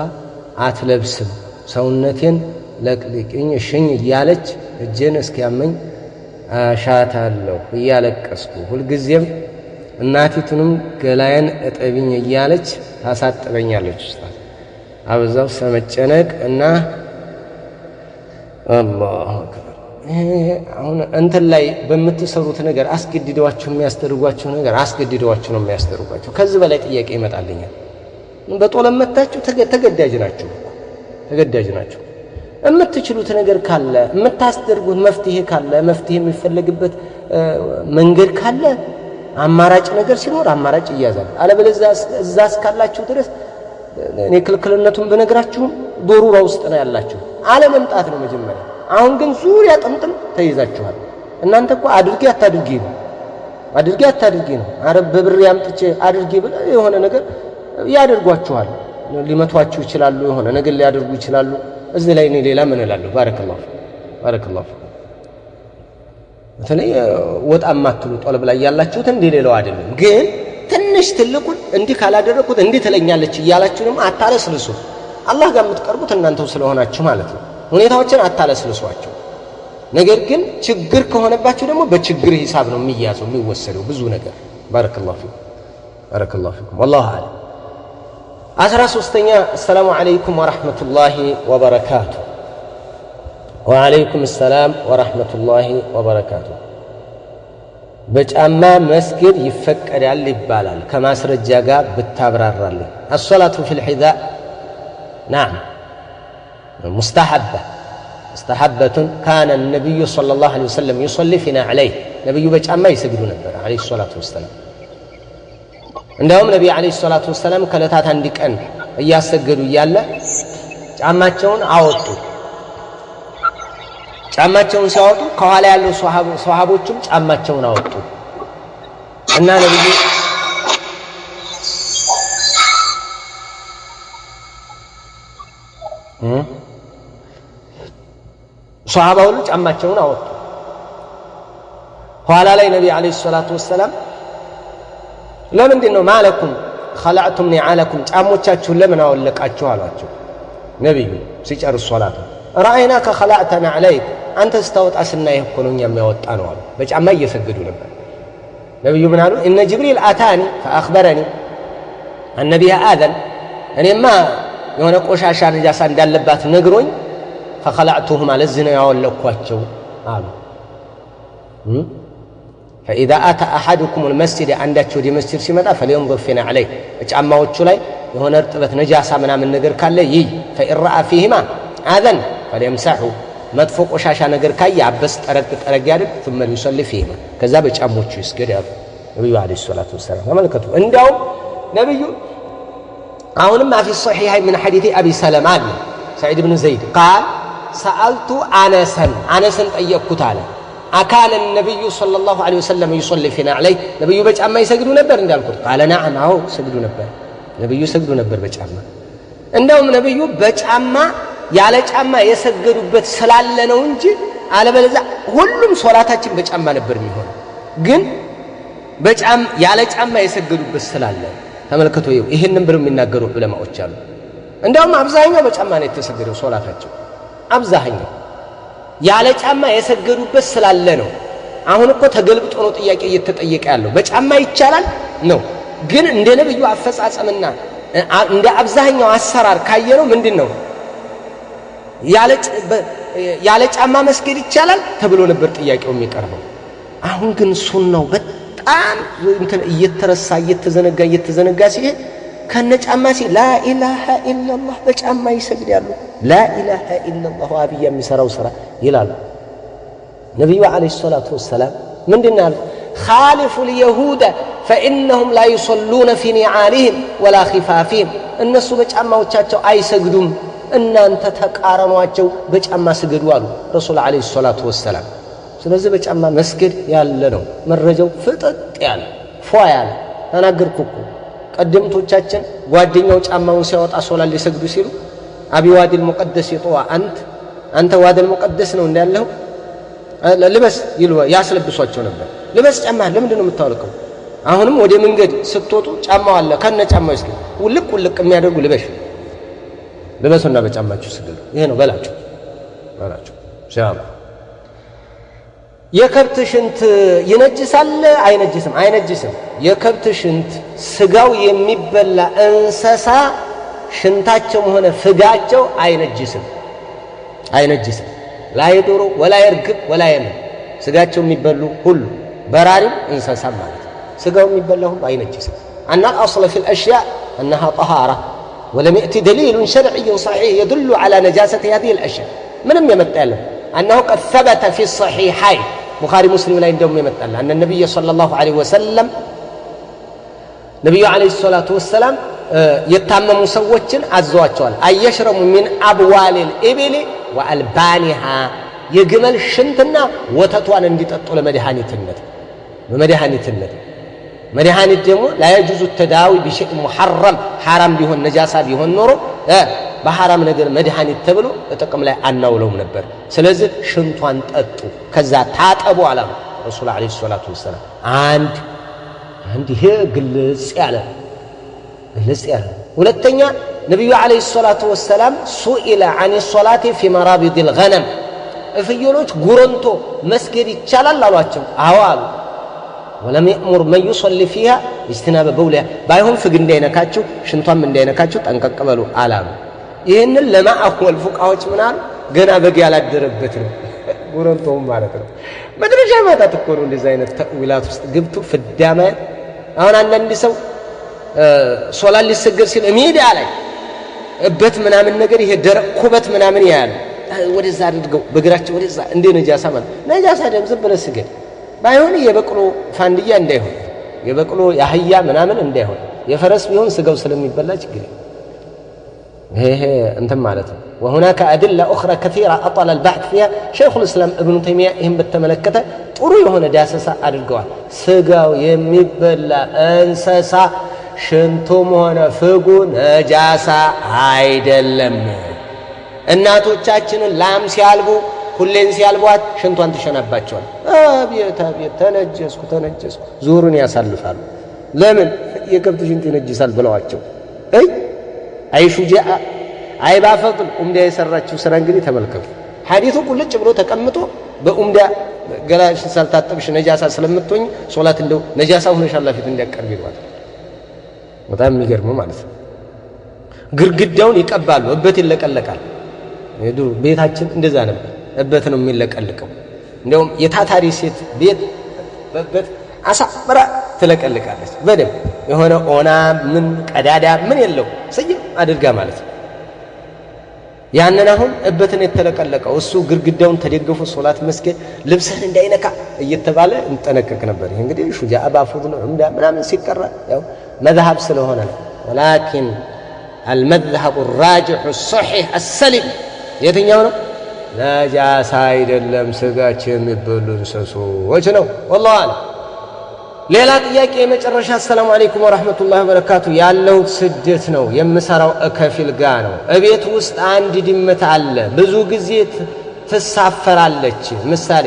አትለብስም። ሰውነቴን ለቅልቅኝ እሽኝ እያለች እጄን እስኪያመኝ አሻታለሁ እያለቀስኩ። ሁልጊዜም እናቲቱንም ገላዬን እጠቢኝ እያለች ታሳጥበኛለች። ኡስታዝ አበዛው ሰመጨነቅ እና አላሁ አክበር። አሁን እንትን ላይ በምትሰሩት ነገር አስገድደዋችሁ የሚያስደርጓችሁ ነገር አስገድደዋችሁ ነው የሚያስደርጓችሁ። ከዚህ በላይ ጥያቄ ይመጣልኛል። በጦለም መታችሁ ተገዳጅ ናችሁ። የምትችሉት ነገር ካለ የምታስደርጉት መፍትሄ ካለ መፍትሄ የሚፈለግበት መንገድ ካለ አማራጭ ነገር ሲኖር አማራጭ ይያዛል። አለበለዚያ እዛ እስካላችሁ ድረስ እኔ ክልክልነቱን ብነግራችሁም ዶሩራ ውስጥ ነው ያላችሁ። አለመምጣት ነው መጀመሪያ። አሁን ግን ዙሪያ ጥምጥም ተይዛችኋል። እናንተ እኮ አድርጌ አታድርጌ ነው። አድርጊ አታድርጊ ነው። አረብ በብር ያምጥቼ አድርጊ ብለ የሆነ ነገር ያደርጓችኋል። ሊመቷችሁ ይችላሉ፣ የሆነ ነገር ሊያደርጉ ይችላሉ። እዚህ ላይ እኔ ሌላ ምን እላለሁ? ባረከላሁ በተለይ ወጣም ማትሉ ጦለብ ላይ ያላችሁት እንዲህ ሌላው አይደለም። ግን ትንሽ ትልቁን እንዲህ ካላደረኩት እንዲህ ትለኛለች እያላችሁንም አታለስልሱ። አላህ ጋር የምትቀርቡት እናንተው ስለሆናችሁ ማለት ነው። ሁኔታዎችን አታለስልሷቸው። ነገር ግን ችግር ከሆነባችሁ ደግሞ በችግር ሂሳብ ነው የሚያዘው የሚወሰደው ብዙ ነገር። ባረከላሁ ፊኩም والله اعلم 13ኛ السلام عليكم ورحمة الله وبركاته وعليكم السلام ورحمة الله وبركاته በጫማ መስጊድ ይፈቀዳል ይባላል ከማስረጃ ጋር ብታብራራልኝ الصلاة في الحذاء نعم مستحبة كان النبي صلى الله عليه وسلم يصلي فينا عليه نبي بጫማ ይሰግዱ ነበር عليه الصلاة والسلام እንደውም ነብዩ አለይሂ ሰላቱ ወሰለም ከለታት አንድ ቀን እያሰገዱ እያለ ጫማቸውን አወጡ። ጫማቸውን ሲያወጡ ከኋላ ያለው ሷሃቦችም ጫማቸውን አወጡ እና ነብዩ ሷሃባው ጫማቸውን አወጡ። ኋላ ላይ ነብዩ አለይሂ ሰላቱ ወሰለም ለምንድነው ማለኩም خلعتم نعالكم ጫሞቻችሁን ለምን አወለቃችሁ አሏቸው። ነብዩ ሲጨርሱ ሶላት رايناك خلعتنا عليك አንተ ስታወጣ ስናይህ እኮ ነው የሚያወጣ ነው አሉ። በጫማ እየሰገዱ ነበር። ነብዩ ምን አሉ? ان جبريل اتاني فاخبرني النبي اذن እኔማ የሆነ ቆሻሻ ነጃሳ እንዳለባት ነግሮኝ فخلعتهم ለዚህ ነው ያወለኳቸው አሉ። فإذا أتى أحدكم المسجد عندك ودي مسجد سيمتا فلينظر فينا عليه ጫማዎቹ ላይ የሆነ እርጥበት ነጃሳ ምናምን ነገር ካለ ይይ فإن رأى فيهما آذن فليمسحه መጥፎ ቆሻሻ ነገር ካየ አበስ ጠረግ ያድርግ ثم يصلي فيهما ከዛ በጫሞቹ ይስገድ ያሉ ነብዩ አለይሂ ሰላቱ ወሰለም። ተመልከቱ። እንደውም ነብዩ አሁንም في الصحيح من حديث أبي سلمة سعيد بن زيد قال سألت أنسا ጠየቅኩት አለ أكان النبي صلى الله عليه وسلم يصلي فينا عليه نبي بጫማ ይሰግዱ ነበር እንዳልኩት قال نعم አዎ ሰግዱ ነበር። ነብዩ ሰግዱ ነበር በጫማ። እንደውም ነብዩ በጫማ ያለ ጫማ የሰገዱበት ስላለ ነው እንጂ አለበለዚያ ሁሉም ሶላታችን በጫማ ነበር የሚሆነው። ግን በጫማ ያለ ጫማ የሰገዱበት ስላለ ተመልከቱ። ይሄንን ብለው የሚናገሩ ዑለማዎች አሉ። እንደውም አብዛኛው በጫማ ነው የተሰገደው ሶላታቸው አብዛኛው ያለ ጫማ የሰገዱበት ስላለ ነው። አሁን እኮ ተገልብጦ ነው ጥያቄ እየተጠየቀ ያለው። በጫማ ይቻላል ነው፣ ግን እንደ ነብዩ አፈጻጸምና እንደ አብዛኛው አሰራር ካየነው ምንድነው ያለ ጫማ መስገድ ይቻላል ተብሎ ነበር ጥያቄው የሚቀርበው። አሁን ግን ሱናው በጣም እየተረሳ እየተዘነጋ ሲሄድ ከነጫማ لا اله الا الله በጫማ ይሰግዳሉ። لا اله الا الله አብያ የሚሰራው ስራ ይላሉ። ነብዩ አለይሂ ሰላቱ ወሰለም ምንድነው خالف اليهود فانهم لا يصلون في نعالهم ولا خفافهم እነሱ በጫማዎቻቸው አይሰግዱም እናንተ ተቃረኗቸው በጫማ ስገዱ አሉ ረሱል አለይሂ ሰላቱ ወሰለም። ስለዚህ በጫማ መስገድ ያለ ነው። መረጃው ፍጥጥ ያለ ፏያለ ተናገርኩኩ። ቀደምቶቻችን ጓደኛው ጫማውን ሲያወጣ ሶላት ሊሰግዱ ሲሉ አቢ ዋዲል ሙቀደስ ይጧ አንተ ዋዲል ሙቀደስ ነው እንዳለው ልበስ ይሉ ያስለብሷቸው ነበር። ልበስ ጫማ ለምንድን ነው የምታወልቀው? አሁንም ወደ መንገድ ስትወጡ ጫማው አለ ከነ ጫማው እስኪ ውልቅ የሚያደርጉ ልበሱና በጫማችሁ ስገዱ። ይሄ ነው በላቸው ኢንሻአላህ። የከብት ሽንት ይነጅሳል አይነጅስም? የከብት ሽንት ስጋው የሚበላ እንሰሳ ሽንታቸው ሆነ ፍጋቸው አይነጅስም። لا يدور ولا يركب ولا يمن ስጋቸው የሚበሉ ሁሉ በራሪም እንሰሳ ማለት ስጋው የሚበላ ሁሉ አይነጅስም። أن الأصل في الأشياء أنها طهارة ولم يأتي دليل شرعي صحيح يدل على نجاسة هذه الأشياء ምንም የመጣለው أنه قد ثبت في الصحيحين بخاري مسلم لا يندم يمثل أن النبي صلى الله عليه وسلم نبي عليه الصلاة والسلام يتامم سوتشن عزواتشوال أن يشرب من أبوال الإبل وألبانها يجمل شنتنا وتطوان اندي تطول مدهاني تنت በመድኃኒትነት መድኃኒት ደግሞ لا يجوز التداوي بشيء محرم حرام ቢሆን ነጃሳ ቢሆን ኖሮ በሐራም ነገር መድኃኒት ተብሎ ጥቅም ላይ አናውለውም ነበር ስለዚህ ሽንቷን ጠጡ ከዛ ታጠቡ አለ ረሱል አለይሂ ሰላቱ ወሰለም አንድ ይሄ ግልጽ ያለ ሁለተኛ ነብዩ አለይሂ ሰላቱ ወሰለም ሱኢለ عن الصلاه في مرابض الغنم ፍየሎች ጉረንቶ መስገድ ይቻላል አሏቸው አዎ አሉ ولم يأمر من يصلي فيها اجتناب بولها بايهم فግ እንዳይነካችሁ ሽንቷም እንዳይነካችሁ ጠንቀቅ በሉ አላሉ ይሄንን ለማአወል ፉቃዎች ምናል ገና በግ ያላደረበት ነው ጉረንቶም ማለት ነው መድረሻ ማጣት እኮ ነው እንደዚህ አይነት ተዊላት ውስጥ ግብቱ ፍዳማ አሁን አንዳንድ ሰው ሶላት ሊሰገድ ሲል ሚዲያ ላይ እበት ምናምን ነገር ይሄ ደረቅ ኩበት ምናምን ያያል ወደዛ አድርገው በግራቸው ወደዛ እንደ ነጃሳ ማለት ነጃሳ ደም ዝም ብለህ ስገድ ባይሆን የበቅሎ ፋንዲያ እንዳይሆን የበቅሎ ያህያ ምናምን እንዳይሆን የፈረስ ቢሆን ስጋው ስለሚበላ ችግር ይሄ እንትን ማለት ነው وهناك ادله اخرى كثيره اطال البحث فيها شيخ الاسلام ابن تيميه ይሄን በተመለከተ ጥሩ የሆነ ዳሰሳ አድርገዋል ስጋው የሚበላ እንሰሳ ሽንቱም ሆነ ፍጉ ነጃሳ አይደለም እናቶቻችንን ላም ሲያልቡ ሁሌን ሲያልቧት ሽንቷን ተሸናባቸዋል አቤት ተነጀስኩ ዙሩን ያሳልፋሉ ለምን የከብት ሽንት ይነጅሳል ብለዋቸው አይሹ ጃአ አይባ ፈጥል ኡምዳ የሰራችው ስራ እንግዲህ ተመልከቱ ሐዲሱ ቁልጭ ብሎ ተቀምጦ በኡምዳ ገላሽ ሳልታጠብሽ ነጃሳ ስለምትሆኝ ሶላት እንደው ነጃሳ ሆነሽ አላህ ፊት እንዲያቀርብ ይሏል በጣም የሚገርም ማለት ነው ግርግዳውን ይቀባሉ እበት ይለቀለቃል የዱር ቤታችን እንደዛ ነበር እበት ነው የሚለቀልቀው እንደውም የታታሪ ሴት ቤት በበት አሳምራ ትለቀልቃለች በደም የሆነ ኦና ምን ቀዳዳ ምን የለው ሰይም አድርጋ ማለት ነው ያንን አሁን እበትን የተለቀለቀው እሱ ግርግዳውን ተደግፎ ሶላት መስገድ ልብስህን እንዳይነካ እየተባለ እንጠነቀቅ ነበር ይሄ እንግዲህ ሹጃ ባፉድ ነው ምናምን ሲቀራ ያው مذهب ስለሆነ ነው ولكن المذهب الراجح الصحيح السليم የትኛው ነው ነጃሳ አይደለም ስጋችን የሚበሉ እንስሶች ነው والله አለ ሌላ ጥያቄ የመጨረሻ ሰላም አለይኩም ወራህመቱላሂ ወበረካቱ ያለው ስደት ነው የምሰራው ከፊል ጋ ነው እቤት ውስጥ አንድ ድመት አለ ብዙ ጊዜ ትሳፈራለች ምሳሌ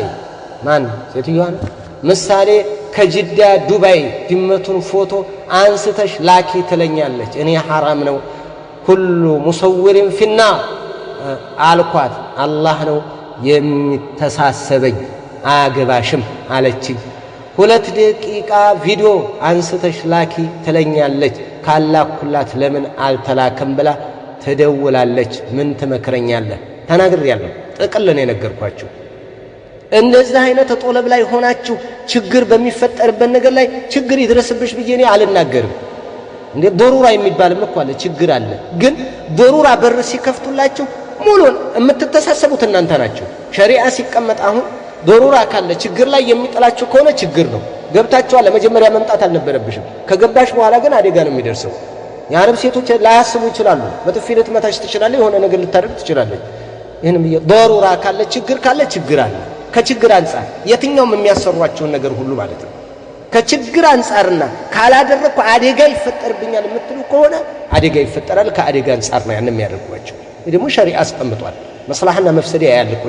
ማን ሴትዮዋ ነው ምሳሌ ከጅዳ ዱባይ ድመቱን ፎቶ አንስተሽ ላኪ ትለኛለች እኔ حرام ነው ሁሉ ሙሰውሪን ፊና አልኳት አላህ ነው የሚተሳሰበኝ አገባሽም አለችኝ 2 ደቂቃ ቪዲዮ አንስተሽ ላኪ ትለኛለች ካላኩላት ለምን አልተላከም ብላ ተደውላለች ምን ትመክረኛለህ ተናግሬያለሁ ጥቅልን የነገርኳችሁ እንደዚህ አይነት ጦለብ ላይ ሆናችሁ ችግር በሚፈጠርበት ነገር ላይ ችግር ይድረስብሽ ብዬ እኔ አልናገርም እንዴ ዶሩራ የሚባልም እኮ አለ ችግር አለ ግን ዶሩራ በር ሲከፍቱላችሁ ሙሉን የምትተሳሰቡት እናንተ ናችሁ ሸሪዓ ሲቀመጥ አሁን ዶሩራ ካለ ችግር ላይ የሚጥላችሁ ከሆነ ችግር ነው ገብታችኋል ለመጀመሪያ መምጣት አልነበረብሽም ከገባሽ በኋላ ግን አደጋ ነው የሚደርሰው የአረብ ሴቶች ላያስቡ ይችላሉ በጥፊ ልትመታሽ ትችላለች የሆነ ነገር ልታደርግ ትችላለች ይሄንም ዶሩራ ካለ ችግር አለ ከችግር አንፃር የትኛውም የሚያሰሯቸውን ነገር ሁሉ ማለት ነው ከችግር አንፃርና ካላደረኩ አደጋ ይፈጠርብኛል የምትሉ ከሆነ አደጋ ይፈጠራል ከአደጋ አንፃር ነው ያን የሚያደርጓቸው ደግሞ ሸሪዓ አስቀምጧል መስላህና መፍሰድ ያያል እኮ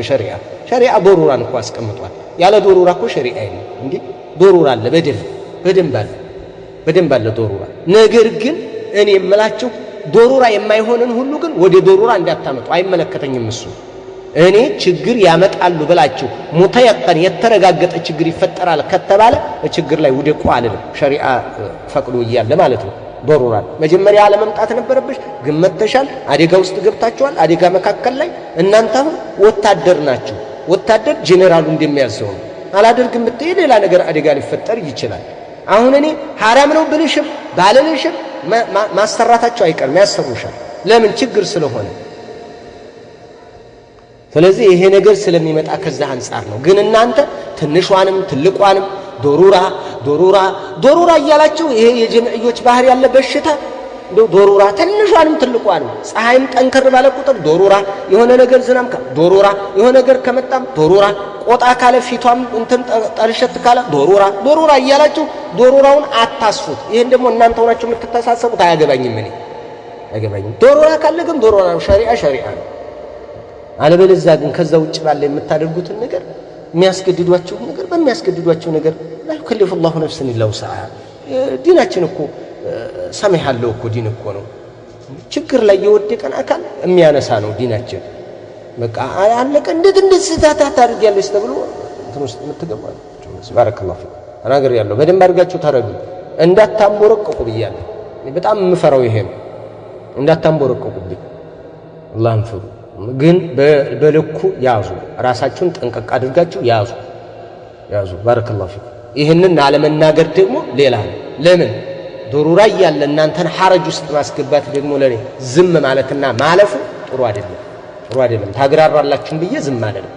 ሸሪዓ ዶሩራን እኮ አስቀምጧል ያለ ዶሩራ እኮ ሸሪዓ አይደለም እንዴ ዶሩራ አለ በደንብ አለ ዶሩራ ነገር ግን እኔ የምላችሁ ዶሩራ የማይሆንን ሁሉ ግን ወደ ዶሩራ እንዳታመጡ አይመለከተኝም እሱ እኔ ችግር ያመጣሉ ብላችሁ ሙተየቀን የተረጋገጠ ችግር ይፈጠራል ከተባለ ችግር ላይ ወደቁ አለለም ሸሪዓ ፈቅዶ ይያለ ማለት ነው ዶሩራ መጀመሪያ አለመምጣት ነበረብሽ ግን መተሻል አደጋ ውስጥ ገብታችኋል አደጋ መካከል ላይ እናንተ ወታደር ናችሁ ወታደር ጄኔራሉ እንደሚያዘው አላደርግም ብትይ ሌላ ነገር አደጋ ሊፈጠር ይችላል አሁን እኔ حرام ነው ብልሽም ባለልሽም ማሰራታቸው አይቀርም ያሰሩሻል ለምን ችግር ስለሆነ ስለዚህ ይሄ ነገር ስለሚመጣ ከዛ አንፃር ነው ግን እናንተ ትንሿንም ትልቋንም ዶሩራ እያላችሁ ይሄ የጀምዕዮች ባህር ያለ በሽታ ዶሮራ ትንሿንም ትልቋንም ፀሐይም ጠንከር ባለ ቁጥር ዶሮራ የሆነ ነገር ዝናም ዶሮራ የሆነ ነገር ከመጣም ዶሮራ ቆጣ ካለ ፊቷም እንትን ጠልሸት ካለ ዶሮራ እያላችሁ ዶሮራውን አታስፉት። ይሄን ደግሞ እናንተ ሆናችሁ የምትተሳሰቡት አያገባኝም። እኔ አያገባኝም። ዶሮራ ካለ ግን ዶሮራ ነው፣ ሸሪዓ ነው። አለበለዚያ ግን ከዛ ውጭ ባለ የምታደርጉትን ነገር የሚያስገድዷችሁ ነገር በሚያስገድዷችሁ ነገር لا يكلف الله نفسا الا وسعها። ዲናችን እኮ ሰማህ ያለው እኮ ዲን እኮ ነው። ችግር ላይ የወደቀን አካል የሚያነሳ ነው ዲናችን። በቃ አለቀ። እንዴት ስህተት ታደርጊያለሽ ተብሎ እንትን ውስጥ የምትገባው ባረከላሁ ፊክ አናገር ያለው በደንብ አድርጋችሁ ታረዱ። እንዳታምቦረቀቁ ብያለሁ። በጣም የምፈራው ይሄ ነው። እንዳታምቦረቀቁብኝ አላህን ፍሩ። ግን በልኩ ያዙ። ራሳችሁን ጠንቀቅ አድርጋችሁ ያዙ። ባረከላሁ ፊክ። ይሄንን አለመናገር ደግሞ ሌላ ነው። ለምን ዶሩራ ያለ እናንተን ሐረጅ ውስጥ ማስገባት ደግሞ ለኔ ዝም ማለትና ማለፉ ጥሩ አይደለም። ታግራራላችሁን ብዬ ዝም አይደለም።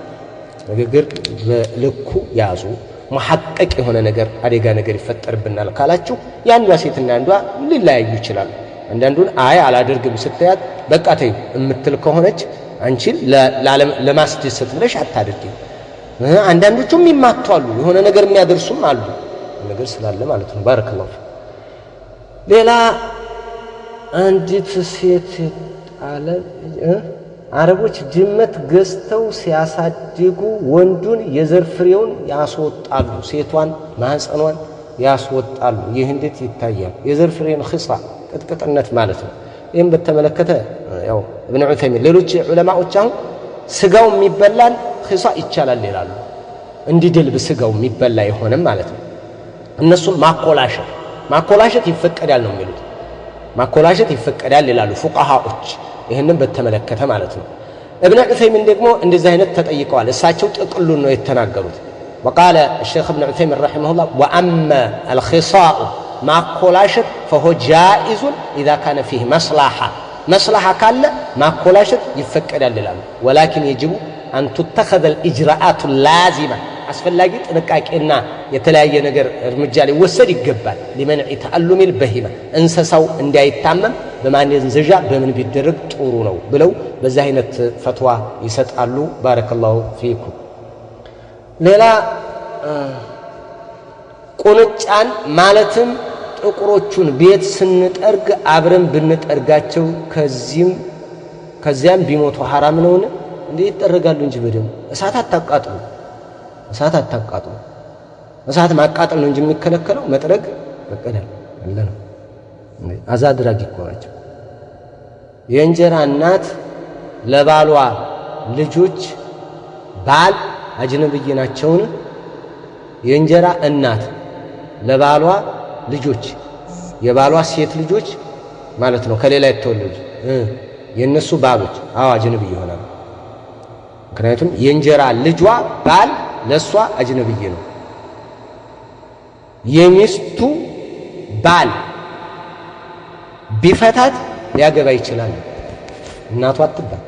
ንግግር በልኩ ያዙ። መሐቀቅ የሆነ ነገር አደጋ ነገር ይፈጠርብናል ካላችሁ ያንዷ ሴትና አንዷ ሊለያዩ ይችላል። አንዳንዱን አላደርግም ስትያት በቃ ተይ እምትል አንቺን ለማስደሰት ብለሽ አታድርጊ። አንዳንዶቹም ይማቷሉ፣ የሆነ ነገር የሚያደርሱም አሉ። ነገር ስላለ ማለት ነው። ባረከላሁ ሌላ አንዲት ሴት አለ አረቦች ድመት ገዝተው ሲያሳድጉ ወንዱን የዘር ፍሬውን ያስወጣሉ፣ ሴቷን ማህፀኗን ያስወጣሉ። ይህ እንዴት ይታያል? የዘር ፍሬን ኺሳ ቅጥቅጥነት ማለት ነው። ይህም በተመለከተ ያው ኢብኑ ዑሰይሚን ሌሎች ዑለማዎች አሁን ስጋው የሚበላል ኺሳ ይቻላል ይላሉ። እንዲደልብ ስጋው የሚበላ ይሆንም ማለት ነው። እነሱም ማኮላሸት ይፈቀዳል ነው የሚሉት። ማኮላሸት ይፈቀዳል ይላሉ ፉቃሃዎች። ይህንን በተመለከተ ማለት ነው። ኢብኑ ዑሰይሚን ደግሞ እንደዚህ አይነት ተጠይቀዋል። እሳቸው ጥቅሉን ነው የተናገሩት። وقال الشيخ ابن عثيمين رحمه الله وأما الخصاء ማኮላሸት فهو جائز إذا كان فيه مصلحة ካለ ማኮላሸት ይፈቀዳል ይላሉ። ولكن يجب أن تتخذ الإجراءات اللازمة አስፈላጊ ጥንቃቄና የተለያየ ነገር እርምጃ ሊወሰድ ይገባል። لمنع تألم البهيمة እንስሳው እንዳይታመም በማንዘዣ በምን ቢደረግ ጥሩ ነው ብለው በዛ አይነት ፈትዋ ይሰጣሉ። ባረከላሁ ፊኩም። ሌላ ቁንጫን ማለትም ጥቁሮቹን ቤት ስንጠርግ አብረን ብንጠርጋቸው ከዚያም ቢሞቱ ሐራም ነውን? እንዴ ይጠረጋሉ እንጂ በደም እሳት አታቃጥሉ። እሳት ማቃጠል ነው እንጂ የሚከለከለው መጥረግ መቀደል አለ ነው። አዛድራጊ እኮ ናቸው። የእንጀራ እናት ለባሏ ልጆች ባል አጅነብይ ናቸውን? የእንጀራ እናት ለባሏ ልጆች የባሏ ሴት ልጆች ማለት ነው ከሌላ የተወለዱ የነሱ ባሎች አጅነብይ ይሆናሉ። ምክንያቱም የእንጀራ ልጇ ባል ለሷ አጅነብይ ነው። የሚስቱ ባል ቢፈታት ሊያገባ ይችላል። እናቷ አትባል